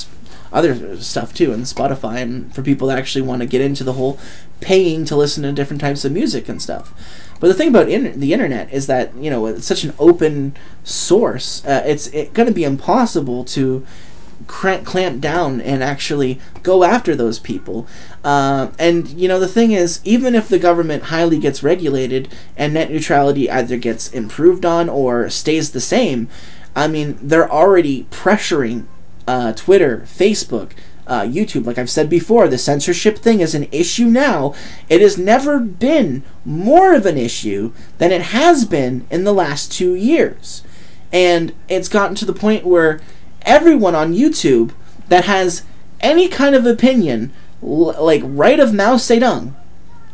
other stuff too, and Spotify, and for people that actually want to get into the whole paying to listen to different types of music and stuff. But the thing about the internet is that, you know, it's such an open source. It's going to be impossible to clamp down and actually go after those people. And, you know, the thing is, even if the government highly gets regulated and net neutrality either gets improved on or stays the same, I mean, they're already pressuring Twitter, Facebook, YouTube. Like I've said before, the censorship thing is an issue now. It has never been more of an issue than it has been in the last 2 years. And it's gotten to the point where everyone on YouTube that has any kind of opinion, like right of Mao Zedong,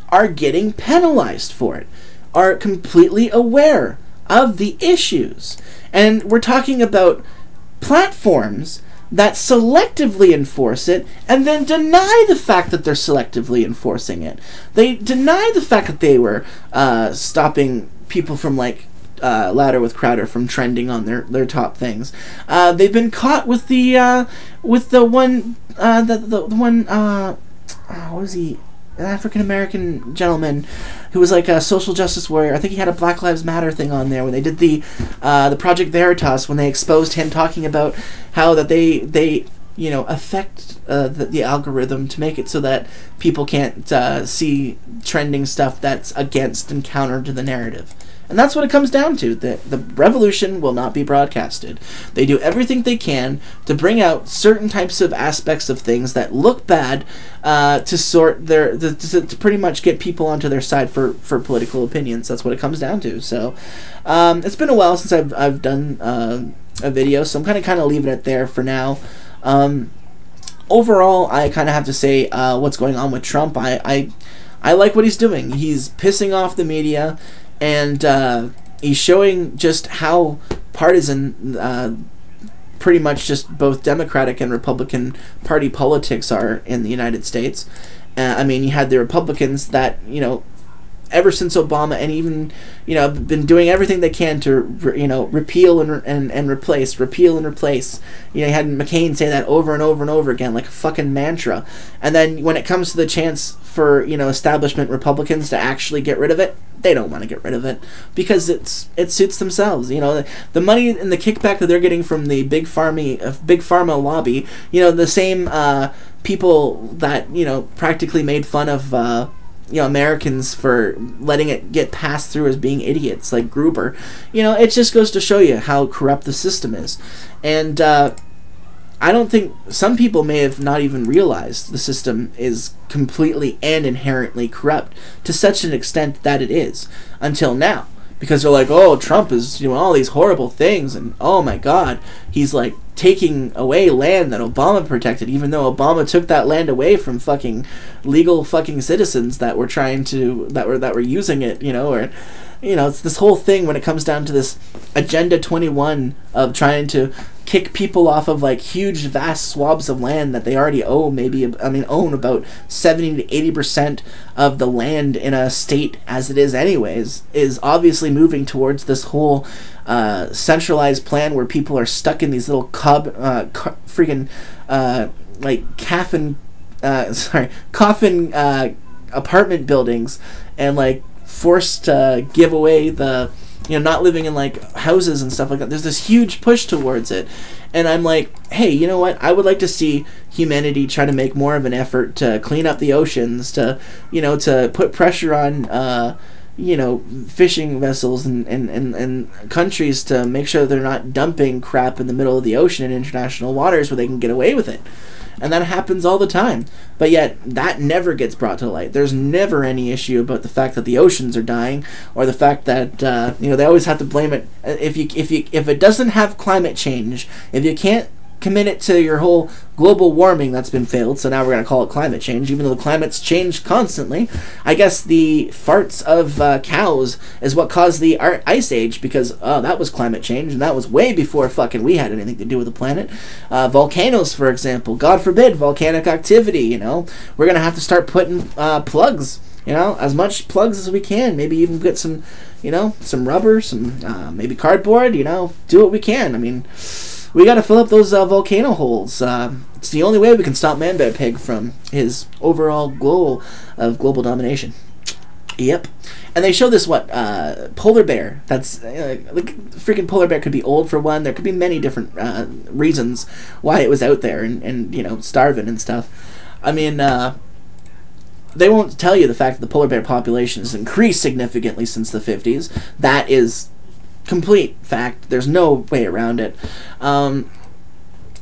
are getting penalized for it, are completely aware of the issues. And we're talking about platforms that selectively enforce it and then deny the fact that they're selectively enforcing it. They deny the fact that they were stopping people from, like, Louder with Crowder from trending on their top things. They've been caught with the one what was he? An African-American gentleman who was like a social justice warrior. I think he had a Black Lives Matter thing on there when they did the Project Veritas, when they exposed him talking about how that they you know, affect the algorithm to make it so that people can't see trending stuff that's against and counter to the narrative And that's what it comes down to. The revolution will not be broadcasted. They do everything they can to bring out certain types of aspects of things that look bad, to pretty much get people onto their side for political opinions. That's what it comes down to. So it's been a while since I've done a video, so I'm kind of leaving it there for now. Overall, I kind of have to say what's going on with Trump. I like what he's doing. He's pissing off the media, and he's showing just how partisan pretty much just both Democratic and Republican Party politics are in the United States. I mean, you had the Republicans that, ever since Obama, and even, been doing everything they can to, repeal and replace, repeal and replace. You had McCain say that over and over and over again, like a fucking mantra. And then when it comes to the chance for, establishment Republicans to actually get rid of it, they don't want to get rid of it because it suits themselves. The money and the kickback that they're getting from the big pharma lobby, the same people that, practically made fun of, Americans for letting it get passed through as being idiots, like Gruber. It just goes to show you how corrupt the system is. And I don't think, some people may have not even realized the system is completely and inherently corrupt to such an extent that it is until now. Because they're like, oh, Trump is doing all these horrible things, and oh my god, he's like taking away land that Obama protected, even though Obama took that land away from fucking legal fucking citizens that were trying to, that were using it, or it's this whole thing when it comes down to this Agenda 21 of trying to kick people off of like huge vast swabs of land that they already own about 70 to 80% of the land in a state as it is anyways, is obviously moving towards this whole centralized plan where people are stuck in these little coffin apartment buildings, and like forced to give away the, not living in like houses and stuff like that. There's this huge push towards it, and I'm like, hey, you know what? I would like to see humanity try to make more of an effort to clean up the oceans, to to put pressure on fishing vessels and countries to make sure they're not dumping crap in the middle of the ocean in international waters where they can get away with it. And that happens all the time. But yet, that never gets brought to light. There's never any issue about the fact that the oceans are dying, or the fact that, they always have to blame it. If it doesn't have climate change, if you can't commit it to your whole global warming that's been failed, so now we're going to call it climate change, even though the climate's changed constantly. I guess the farts of cows is what caused the ice age, because that was climate change, and that was way before fucking we had anything to do with the planet. Volcanoes, for example, God forbid volcanic activity, we're going to have to start putting plugs, as much plugs as we can, maybe even get some, some rubber, some maybe cardboard, do what we can. I mean, we got to fill up those volcano holes. It's the only way we can stop Man-Bear-Pig from his overall goal of global domination. Yep. And they show this, polar bear. That's, the freaking polar bear could be old for one. There could be many different reasons why it was out there and starving and stuff. I mean, they won't tell you the fact that the polar bear population has increased significantly since the 50s. That is complete fact. There's no way around it.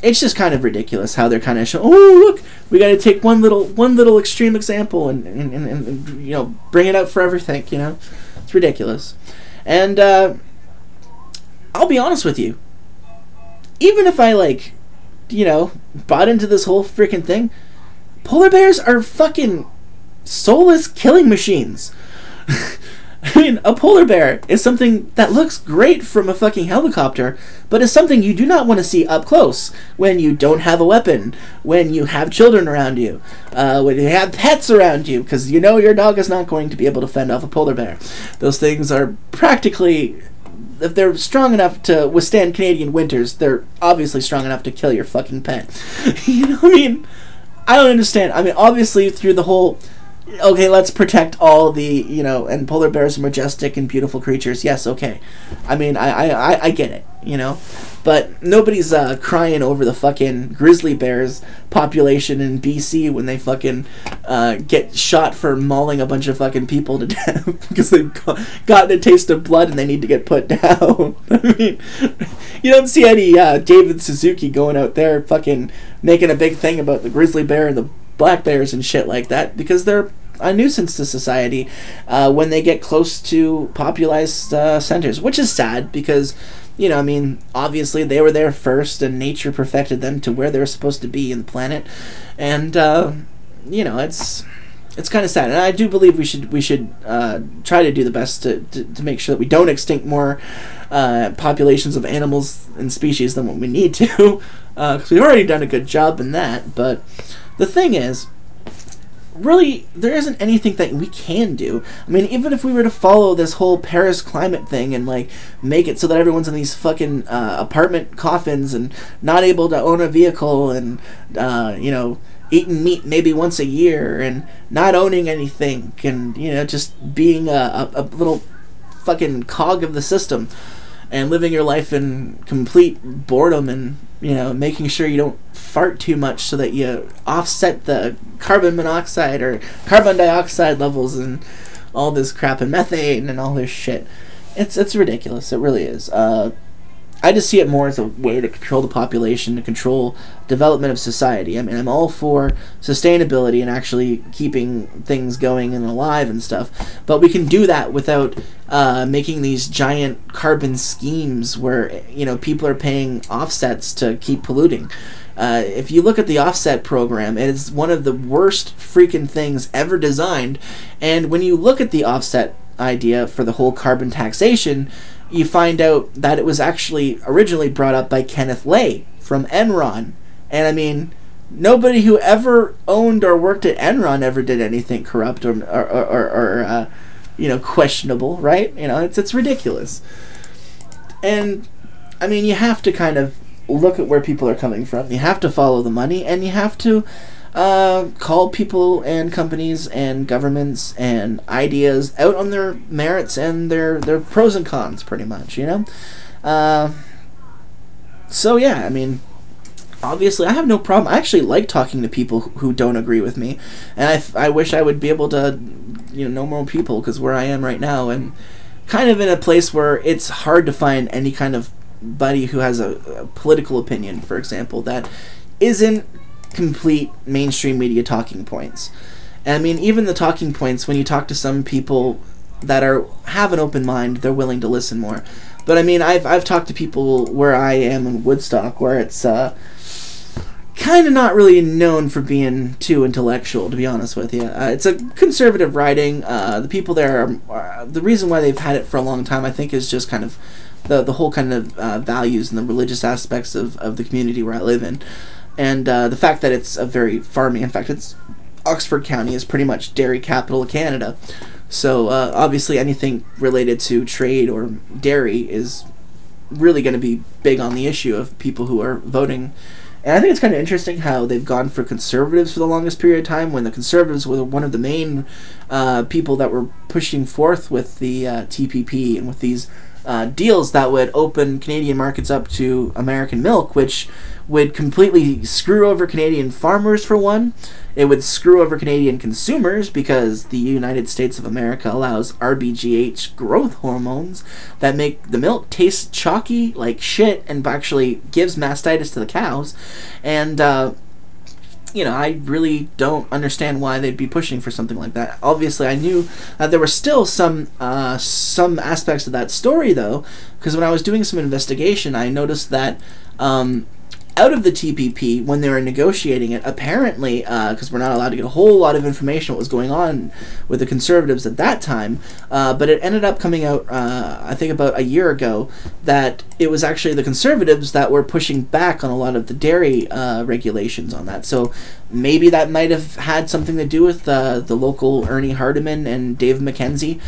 It's just kind of ridiculous how they're kind of showing, oh look, we got to take one little extreme example and bring it out for everything. It's ridiculous. And I'll be honest with you, even if I bought into this whole freaking thing, polar bears are fucking soulless killing machines. I mean, a polar bear is something that looks great from a fucking helicopter, but is something you do not want to see up close when you don't have a weapon, when you have children around you, when you have pets around you, because your dog is not going to be able to fend off a polar bear. Those things are practically, if they're strong enough to withstand Canadian winters, they're obviously strong enough to kill your fucking pet. You know what I mean? I don't understand. I mean, obviously, through the whole Okay, let's protect all the, you know, and polar bears are majestic and beautiful creatures. Yes, okay. I mean, I get it, you know? But nobody's crying over the fucking grizzly bears population in BC when they fucking get shot for mauling a bunch of fucking people to death because they've gotten a taste of blood and they need to get put down. I mean, you don't see any David Suzuki going out there fucking making a big thing about the grizzly bear and the black bears and shit like that, because they're a nuisance to society when they get close to popularized centers, which is sad because, you know, I mean, obviously they were there first and nature perfected them to where they're supposed to be in the planet, and you know, it's kind of sad. And I do believe we should try to do the best to make sure that we don't extinct more populations of animals and species than what we need to, because we've already done a good job in that. But the thing is, really, there isn't anything that we can do. I mean, even if we were to follow this whole Paris climate thing and, like, make it so that everyone's in these fucking apartment coffins and not able to own a vehicle and, you know, eating meat maybe once a year and not owning anything and, you know, just being a little fucking cog of the system and living your life in complete boredom and, you know, making sure you don't fart too much so that you offset the carbon monoxide or carbon dioxide levels and all this crap and methane and all this shit. It's ridiculous. It really is. I just see it more as a way to control the population, to control development of society. I mean, I'm all for sustainability and actually keeping things going and alive and stuff, but we can do that without making these giant carbon schemes where, you know, people are paying offsets to keep polluting. If you look at the offset program, it is one of the worst freaking things ever designed, and when you look at the offset idea for the whole carbon taxation, you find out that it was actually originally brought up by Kenneth Lay from Enron. And I mean, nobody who ever owned or worked at Enron ever did anything corrupt or you know, questionable, right? You know, it's ridiculous. And I mean, you have to kind of look at where people are coming from. You have to follow the money, and you have to call people and companies and governments and ideas out on their merits and their pros and cons, pretty much, you know? So yeah, I mean, obviously I have no problem. I actually like talking to people who don't agree with me, and I wish I would be able to, you know more people, because where I am right now, and kind of in a place where it's hard to find any kind of buddy who has a political opinion, for example, that isn't complete mainstream media talking points. And I mean, even the talking points, when you talk to some people that have an open mind, they're willing to listen more. But I mean, I've talked to people where I am in Woodstock, where it's kind of not really known for being too intellectual, to be honest with you. It's a conservative riding. The people there are, the reason why they've had it for a long time, I think, is just kind of the whole kind of values and the religious aspects of the community where I live in. And the fact that it's a very farming, in fact, Oxford County is pretty much dairy capital of Canada. So obviously anything related to trade or dairy is really going to be big on the issue of people who are voting. And I think it's kind of interesting how they've gone for conservatives for the longest period of time, when the conservatives were one of the main people that were pushing forth with the TPP and with these deals that would open Canadian markets up to American milk, which would completely screw over Canadian farmers, for one. It would screw over Canadian consumers, because the United States of America allows RBGH growth hormones that make the milk taste chalky like shit and actually gives mastitis to the cows. And you know, I really don't understand why they'd be pushing for something like that. Obviously, I knew there were still some aspects of that story, though, because when I was doing some investigation, I noticed that out of the TPP, when they were negotiating it, apparently, because we're not allowed to get a whole lot of information what was going on with the Conservatives at that time, but it ended up coming out, I think about a year ago, that it was actually the Conservatives that were pushing back on a lot of the dairy regulations on that. So maybe that might have had something to do with the local Ernie Hardeman and Dave McKenzie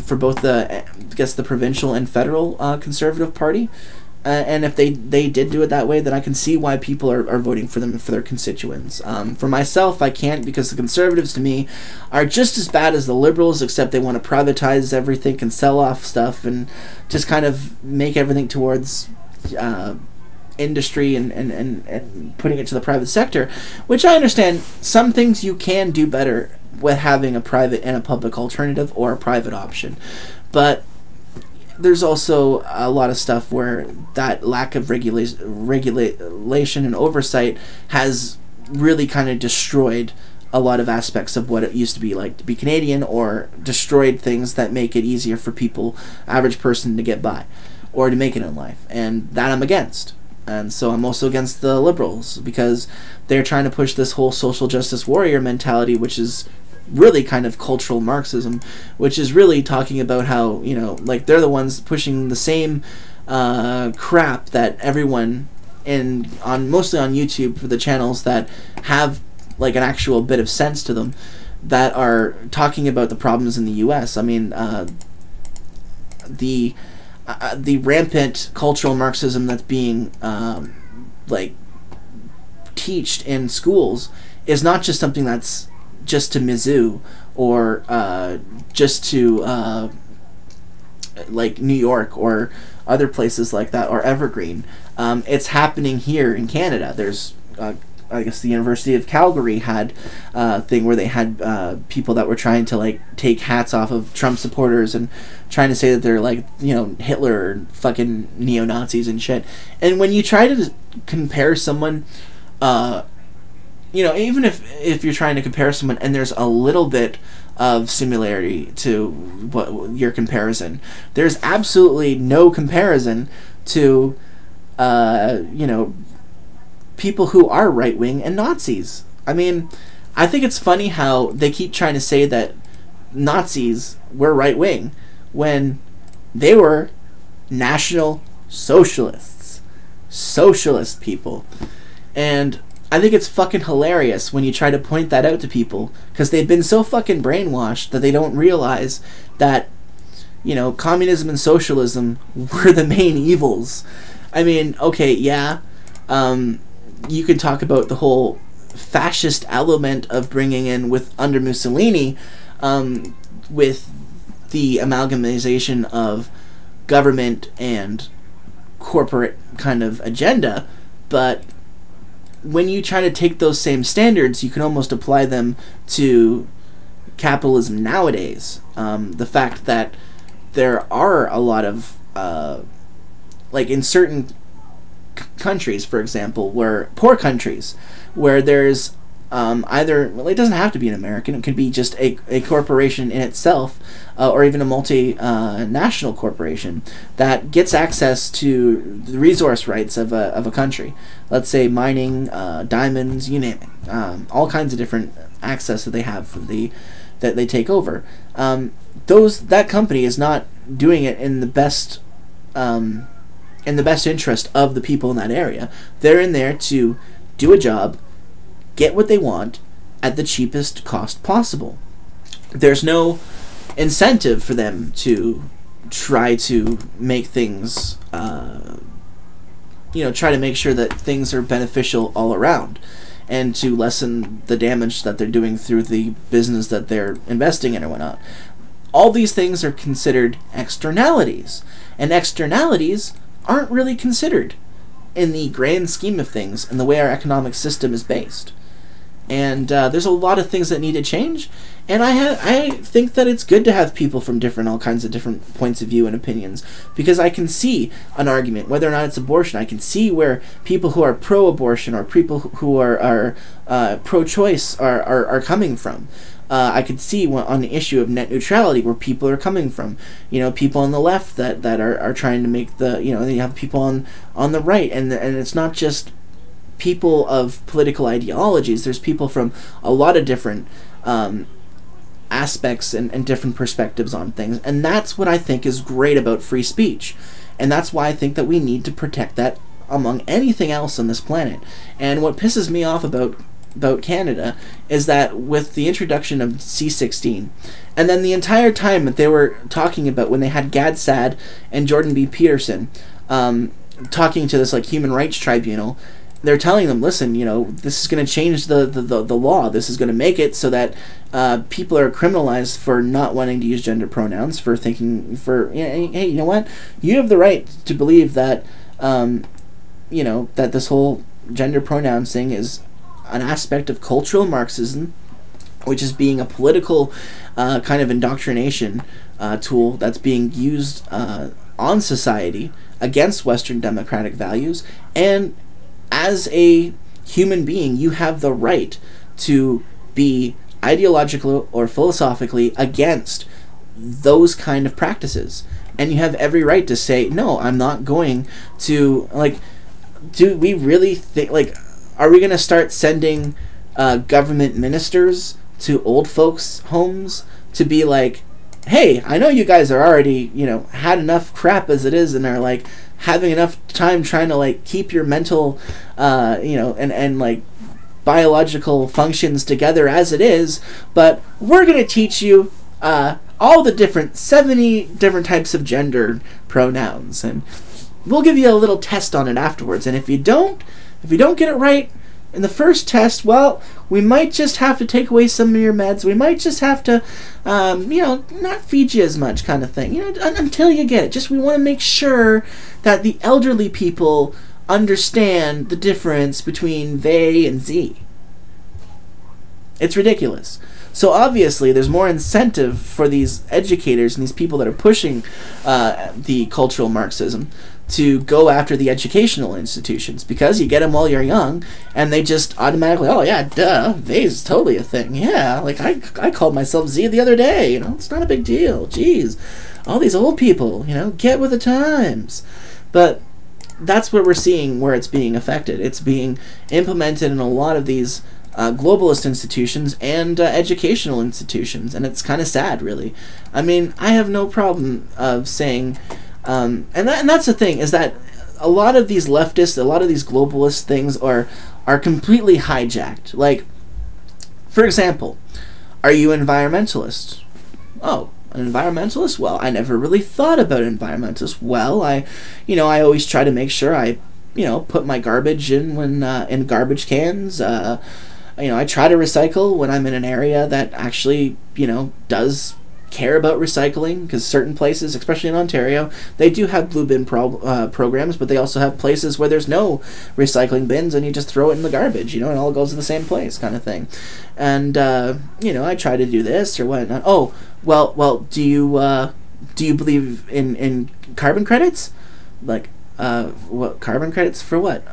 for both the, I guess, the provincial and federal Conservative Party. And if they did do it that way, then I can see why people are voting for them for their constituents. For myself, I can't, because the conservatives, to me, are just as bad as the liberals, except they want to privatize everything and sell off stuff and just kind of make everything towards industry and putting it to the private sector, which I understand. Some things you can do better with having a private and a public alternative, or a private option, but there's also a lot of stuff where that lack of regulation and oversight has really kind of destroyed a lot of aspects of what it used to be like to be Canadian, or destroyed things that make it easier for people, average person, to get by or to make it in life, and that I'm against. And so I'm also against the liberals, because they're trying to push this whole social justice warrior mentality, which is really kind of cultural Marxism, which is really talking about how, you know, like, they're the ones pushing the same crap that everyone mostly on YouTube, for the channels that have like an actual bit of sense to them, that are talking about the problems in the US. I mean, the rampant cultural Marxism that's being like taught in schools is not just something that's just to Mizzou, or just to like New York or other places like that, or Evergreen. It's happening here in Canada. There's I guess the University of Calgary had a thing where they had people that were trying to like take hats off of Trump supporters and trying to say that they're like, you know, Hitler or fucking neo-Nazis and shit. And when you try to compare someone, you know, even if you're trying to compare someone and there's a little bit of similarity to what your comparison, there's absolutely no comparison to you know, people who are right-wing and Nazis. I mean, I think it's funny how they keep trying to say that Nazis were right-wing when they were National Socialists. Socialist people. And I think it's fucking hilarious when you try to point that out to people, because they've been so fucking brainwashed that they don't realize that, you know, communism and socialism were the main evils. I mean, okay, yeah, you could talk about the whole fascist element of bringing in under Mussolini, with the amalgamation of government and corporate kind of agenda, but when you try to take those same standards, you can almost apply them to capitalism nowadays. The fact that there are a lot of, like in certain countries, for example, where poor countries, where there's either, well, it doesn't have to be an American, it could be just a corporation in itself, or even a multinational corporation that gets access to the resource rights of a country. Let's say mining, diamonds, you name it, all kinds of different access that they have that they take over. That company is not doing it in the best interest of the people in that area. They're in there to do a job, get what they want at the cheapest cost possible. There's no incentive for them to try to make things, you know, try to make sure that things are beneficial all around, and to lessen the damage that they're doing through the business that they're investing in or whatnot. All these things are considered externalities, and externalities aren't really considered in the grand scheme of things and the way our economic system is based. And there's a lot of things that need to change, and I think that it's good to have people from all kinds of different points of view and opinions, because I can see an argument, whether or not it's abortion. I can see where people who are pro-abortion or people who are pro-choice are coming from. I could see on the issue of net neutrality where people are coming from. You know, people on the left that are trying to make the, you know, and you have people on the right, and it's not just people of political ideologies. There's people from a lot of different aspects and different perspectives on things, and that's what I think is great about free speech, and that's why I think that we need to protect that among anything else on this planet. And what pisses me off about Canada is that with the introduction of C-16, and then the entire time that they were talking about when they had Gad Saad and Jordan B. Peterson, talking to this like human rights tribunal, they're telling them, listen, you know, this is going to change the law. This is going to make it so that people are criminalized for not wanting to use gender pronouns, for thinking, for, hey, you know what? You have the right to believe that, you know, that this whole gender pronouns thing is an aspect of cultural Marxism, which is being a political kind of indoctrination tool that's being used on society against Western democratic values. And as a human being, you have the right to be ideologically or philosophically against those kind of practices. And you have every right to say, no, I'm not going to, like, do we really think, like, are we going to start sending government ministers to old folks' homes to be like, hey, I know you guys are already, you know, had enough crap as it is and are, like, having enough time trying to, like, keep your mental, you know, and like, biological functions together as it is, but we're going to teach you all the different 70 different types of gender pronouns, and we'll give you a little test on it afterwards, and if you don't get it right in the first test, well, we might just have to take away some of your meds. We might just have to, you know, not feed you as much, kind of thing. You know, until you get it. Just we want to make sure that the elderly people understand the difference between they and Z. It's ridiculous. So obviously, there's more incentive for these educators and these people that are pushing the cultural Marxism to go after the educational institutions, because you get them while you're young, and they just automatically, oh yeah, duh, they's totally a thing. Yeah, like I called myself Z the other day. You know, it's not a big deal. Jeez, all these old people, you know, get with the times. But that's what we're seeing where it's being affected. It's being implemented in a lot of these globalist institutions and educational institutions, and it's kind of sad, really. I mean, I have no problem of saying, and that's the thing, is that a lot of these leftists, a lot of these globalist things are completely hijacked. Like, for example, are you an environmentalist? Oh, an environmentalist? Well, I never really thought about environmentalists. Well, I always try to make sure I, put my garbage in when in garbage cans. I try to recycle when I'm in an area that actually, does care about recycling, because certain places, especially in Ontario, they do have blue bin programs, but they also have places where there's no recycling bins and you just throw it in the garbage, and it all goes in the same place, kind of thing. And I try to do this or whatnot. Oh, well, do you believe in carbon credits? Like, what carbon credits for what?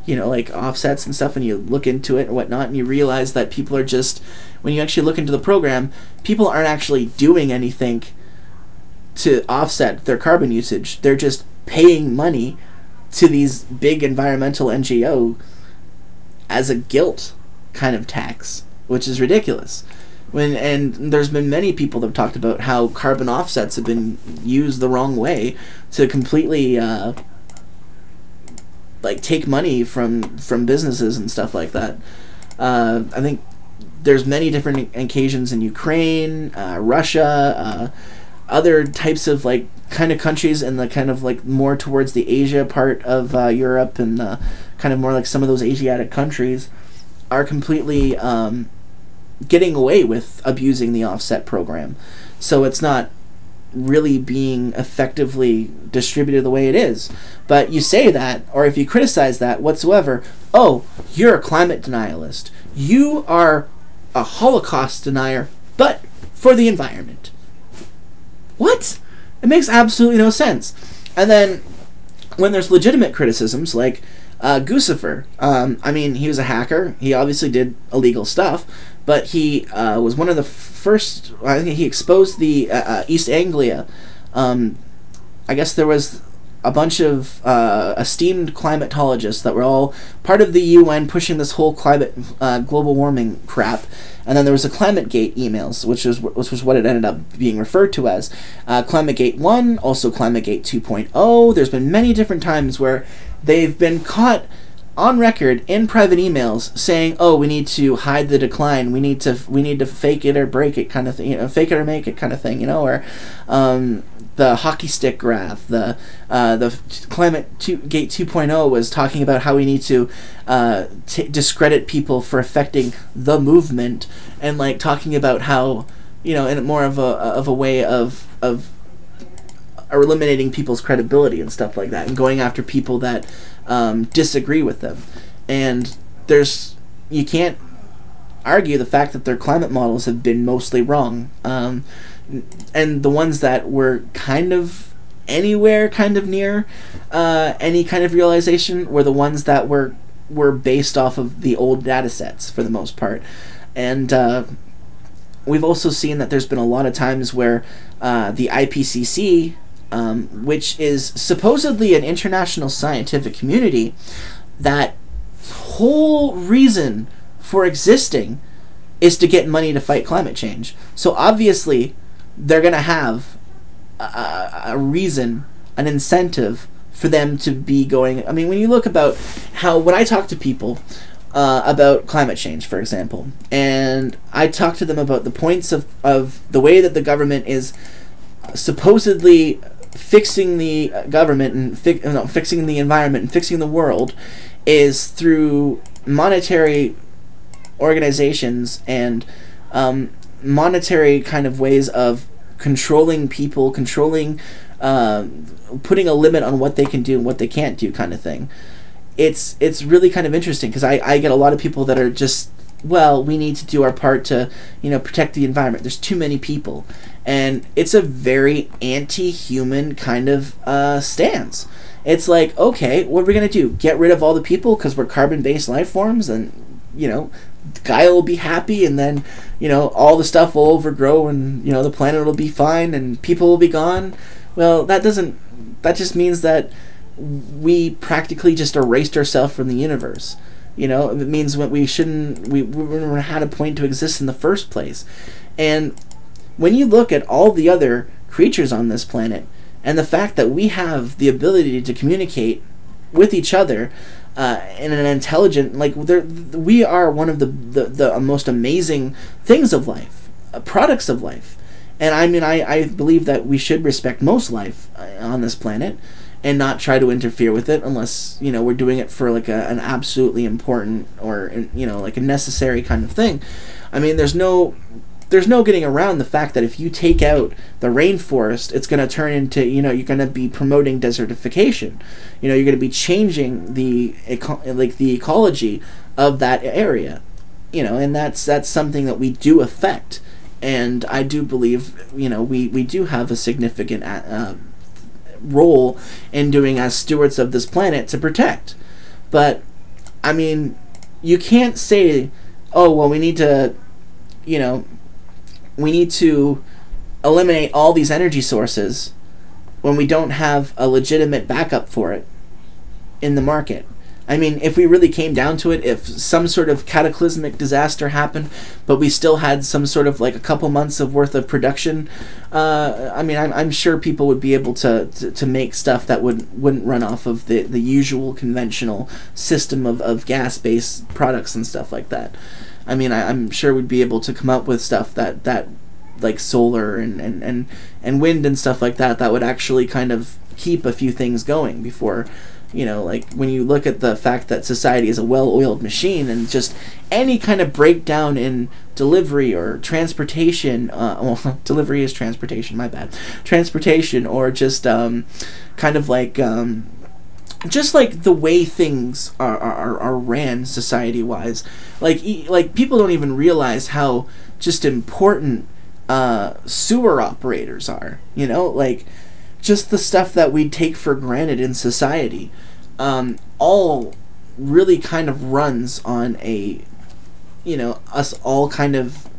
Like offsets and stuff, and you look into it and whatnot, and you realize that people are just, when you actually look into the program, people aren't actually doing anything to offset their carbon usage. They're just paying money to these big environmental NGO as a guilt kind of tax, which is ridiculous. And there's been many people that have talked about how carbon offsets have been used the wrong way to completely take money from businesses and stuff like that. I think there's many different occasions in Ukraine, Russia, other types of kind of countries in the kind of more towards the Asia part of Europe, and kind of more like some of those Asiatic countries are completely getting away with abusing the offset program. So it's not really being effectively distributed the way it is. But you say that, or if you criticize that whatsoever, oh, you're a climate denialist. You are a Holocaust denier, but for the environment. What? It makes absolutely no sense. And then when there's legitimate criticisms, like Guccifer, he was a hacker. He obviously did illegal stuff, but he was one of the first, I think he exposed the East Anglia. I guess there was a bunch of esteemed climatologists that were all part of the UN pushing this whole climate, global warming crap. And then there was the ClimateGate emails, which was what it ended up being referred to as. ClimateGate 1, also ClimateGate 2.0. There's been many different times where they've been caught on record in private emails saying, "Oh, we need to hide the decline. We need to fake it or break it, kind of thing. Fake it or make it, kind of thing. Or the hockey stick graph, the Climate Gate 2.0 was talking about how we need to discredit people for affecting the movement, and like talking about how, you know, in more of a way of eliminating people's credibility and stuff like that, and going after people that disagree with them. And you can't argue the fact that their climate models have been mostly wrong. And the ones that were kind of anywhere kind of near any kind of realization were the ones that were based off of the old data sets for the most part. And we've also seen that there's been a lot of times where the IPCC, which is supposedly an international scientific community, that whole reason for existing is to get money to fight climate change. So obviously they're going to have a reason, an incentive for them to be going. I mean, when you look about how, when I talk to people about climate change, for example, and I talk to them about the points of the way that the government is supposedly fixing the government and fixing the environment and fixing the world, is through monetary organizations and monetary kind of ways of controlling people, controlling, putting a limit on what they can do and what they can't do, kind of thing. It's really kind of interesting, because I get a lot of people that are just, well, we need to do our part to, you know, protect the environment. There's too many people. And it's a very anti-human kind of stance. It's like, okay, what are we going to do? Get rid of all the people because we're carbon-based life forms, and, you know, Gaia will be happy, and then, you know, all the stuff will overgrow, and, you know, the planet will be fine, and people will be gone. Well, that just means that we practically just erased ourselves from the universe. You know, it means that we never had a point to exist in the first place. And when you look at all the other creatures on this planet, and the fact that we have the ability to communicate with each other in an intelligent, like, we are one of the most amazing things of life, products of life. And I mean, I believe that we should respect most life on this planet and not try to interfere with it unless, you know, we're doing it for like an absolutely important or, you know, like a necessary kind of thing. I mean, there's no getting around the fact that if you take out the rainforest, it's going to turn into, you know, you're going to be promoting desertification. You know, you're going to be changing the ecology of that area. You know, and that's something that we do affect. And I do believe, you know, we do have a significant role in doing as stewards of this planet to protect. But, I mean, you can't say, oh, well, we need to, you know, we need to eliminate all these energy sources when we don't have a legitimate backup for it in the market. I mean, if we really came down to it, if some sort of cataclysmic disaster happened, but we still had some sort of like a couple months of worth of production, I mean, I'm sure people would be able to make stuff that wouldn't run off of the usual conventional system of gas-based products and stuff like that. I mean, I'm sure we'd be able to come up with stuff that like solar and wind and stuff like that would actually kind of keep a few things going before, you know, like when you look at the fact that society is a well-oiled machine, and just any kind of breakdown in delivery or transportation, well, delivery is transportation, my bad, transportation, or just kind of like just like the way things are ran society-wise, like people don't even realize how just important sewer operators are, you know, like just the stuff that we take for granted in society, all really kind of runs on a, you know, us all kind of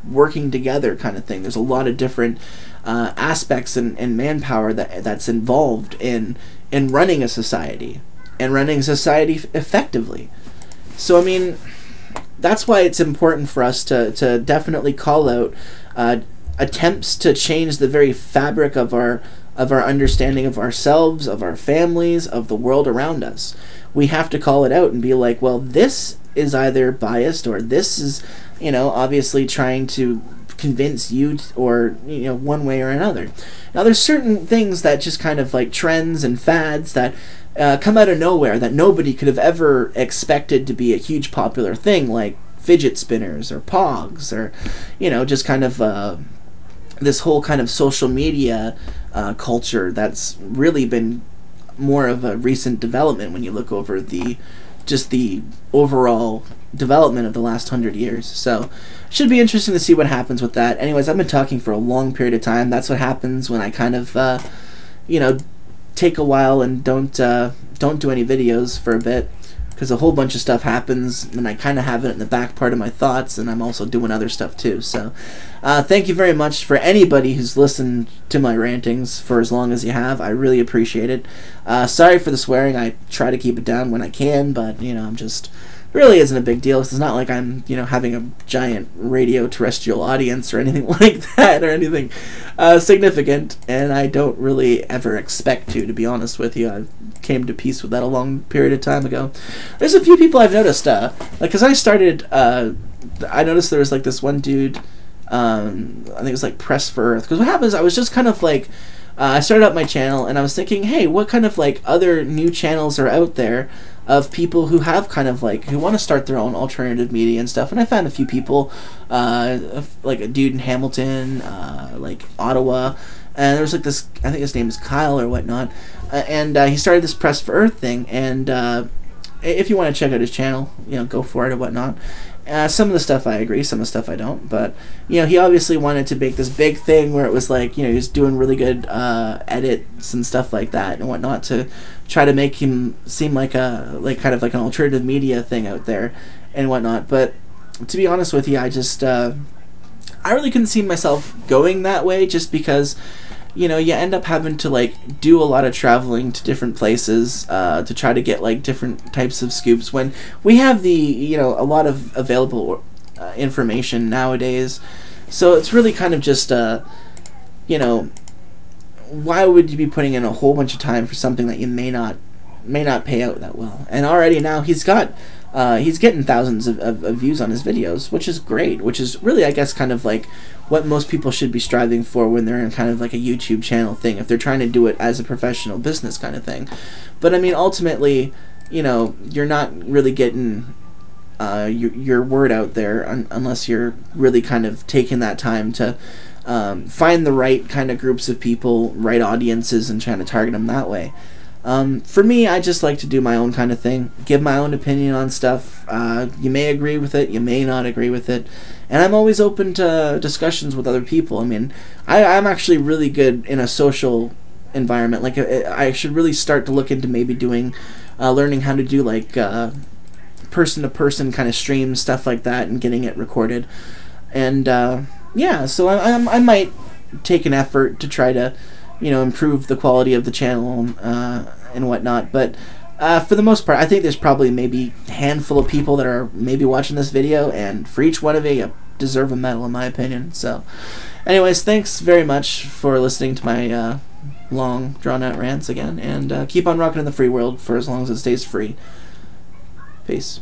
working together kind of thing. There's a lot of different aspects and manpower that's involved in running a society, and running a society effectively. So, I mean, that's why it's important for us to definitely call out attempts to change the very fabric of our understanding of ourselves, of our families, of the world around us. We have to call it out and be like, well, this is either biased, or this is, you know, obviously trying to convince you or one way or another. Now there's certain things that just kind of like trends and fads that come out of nowhere that nobody could have ever expected to be a huge popular thing, like fidget spinners or pogs, or just kind of this whole kind of social media culture that's really been more of a recent development when you look over the overall development of the last 100 years. So should be interesting to see what happens with that. Anyways, I've been talking for a long period of time. That's what happens when I kind of take a while and don't do any videos for a bit, because a whole bunch of stuff happens and I kind of have it in the back part of my thoughts, and I'm also doing other stuff too. So thank you very much for anybody who's listened to my rantings for as long as you have. I really appreciate it. Sorry for the swearing. I try to keep it down when I can, but I'm just really isn't a big deal. It's not like I'm having a giant radio terrestrial audience or anything like that, or anything significant, and I don't really ever expect to be honest with you. I came to peace with that a long period of time ago. There's a few people I've noticed, like, because I started, I noticed there was like this one dude, I think it was like Press for Earth, because what happens, I was just kind of like, I started up my channel and I was thinking, hey, what kind of like other new channels are out there of people who have kind of like, who want to start their own alternative media and stuff. And I found a few people, like a dude in Hamilton, like Ottawa, and there was like this, I think his name is Kyle or whatnot, and he started this Press for Earth thing, and if you want to check out his channel, go for it or whatnot. Some of the stuff I agree, some of the stuff I don't, but he obviously wanted to make this big thing where it was like, he was doing really good edits and stuff like that and whatnot to try to make him seem like kind of like an alternative media thing out there and whatnot. But to be honest with you, I just I really couldn't see myself going that way, just because you end up having to like do a lot of traveling to different places to try to get like different types of scoops, when we have the a lot of available information nowadays. So it's really kind of just why would you be putting in a whole bunch of time for something that you may not pay out that well? And already now he's getting thousands of views on his videos, which is great, which is really, I guess, kind of like what most people should be striving for when they're in kind of like a YouTube channel thing, if they're trying to do it as a professional business kind of thing. But I mean, ultimately, you're not really getting your word out there unless you're really kind of taking that time to find the right kind of groups of people, right audiences, and trying to target them that way. For me, I just like to do my own kind of thing, give my own opinion on stuff. You may agree with it, you may not agree with it, and I'm always open to discussions with other people. I mean, I'm actually really good in a social environment. Like, I should really start to look into maybe doing, learning how to do like person-to-person kind of streams, stuff like that, and getting it recorded. And yeah, so I might take an effort to try to improve the quality of the channel and whatnot. But for the most part, I think there's probably maybe a handful of people that are maybe watching this video, and for each one of you deserve a medal, in my opinion. So anyways, thanks very much for listening to my long, drawn-out rants again, and keep on rocking in the free world for as long as it stays free. Peace.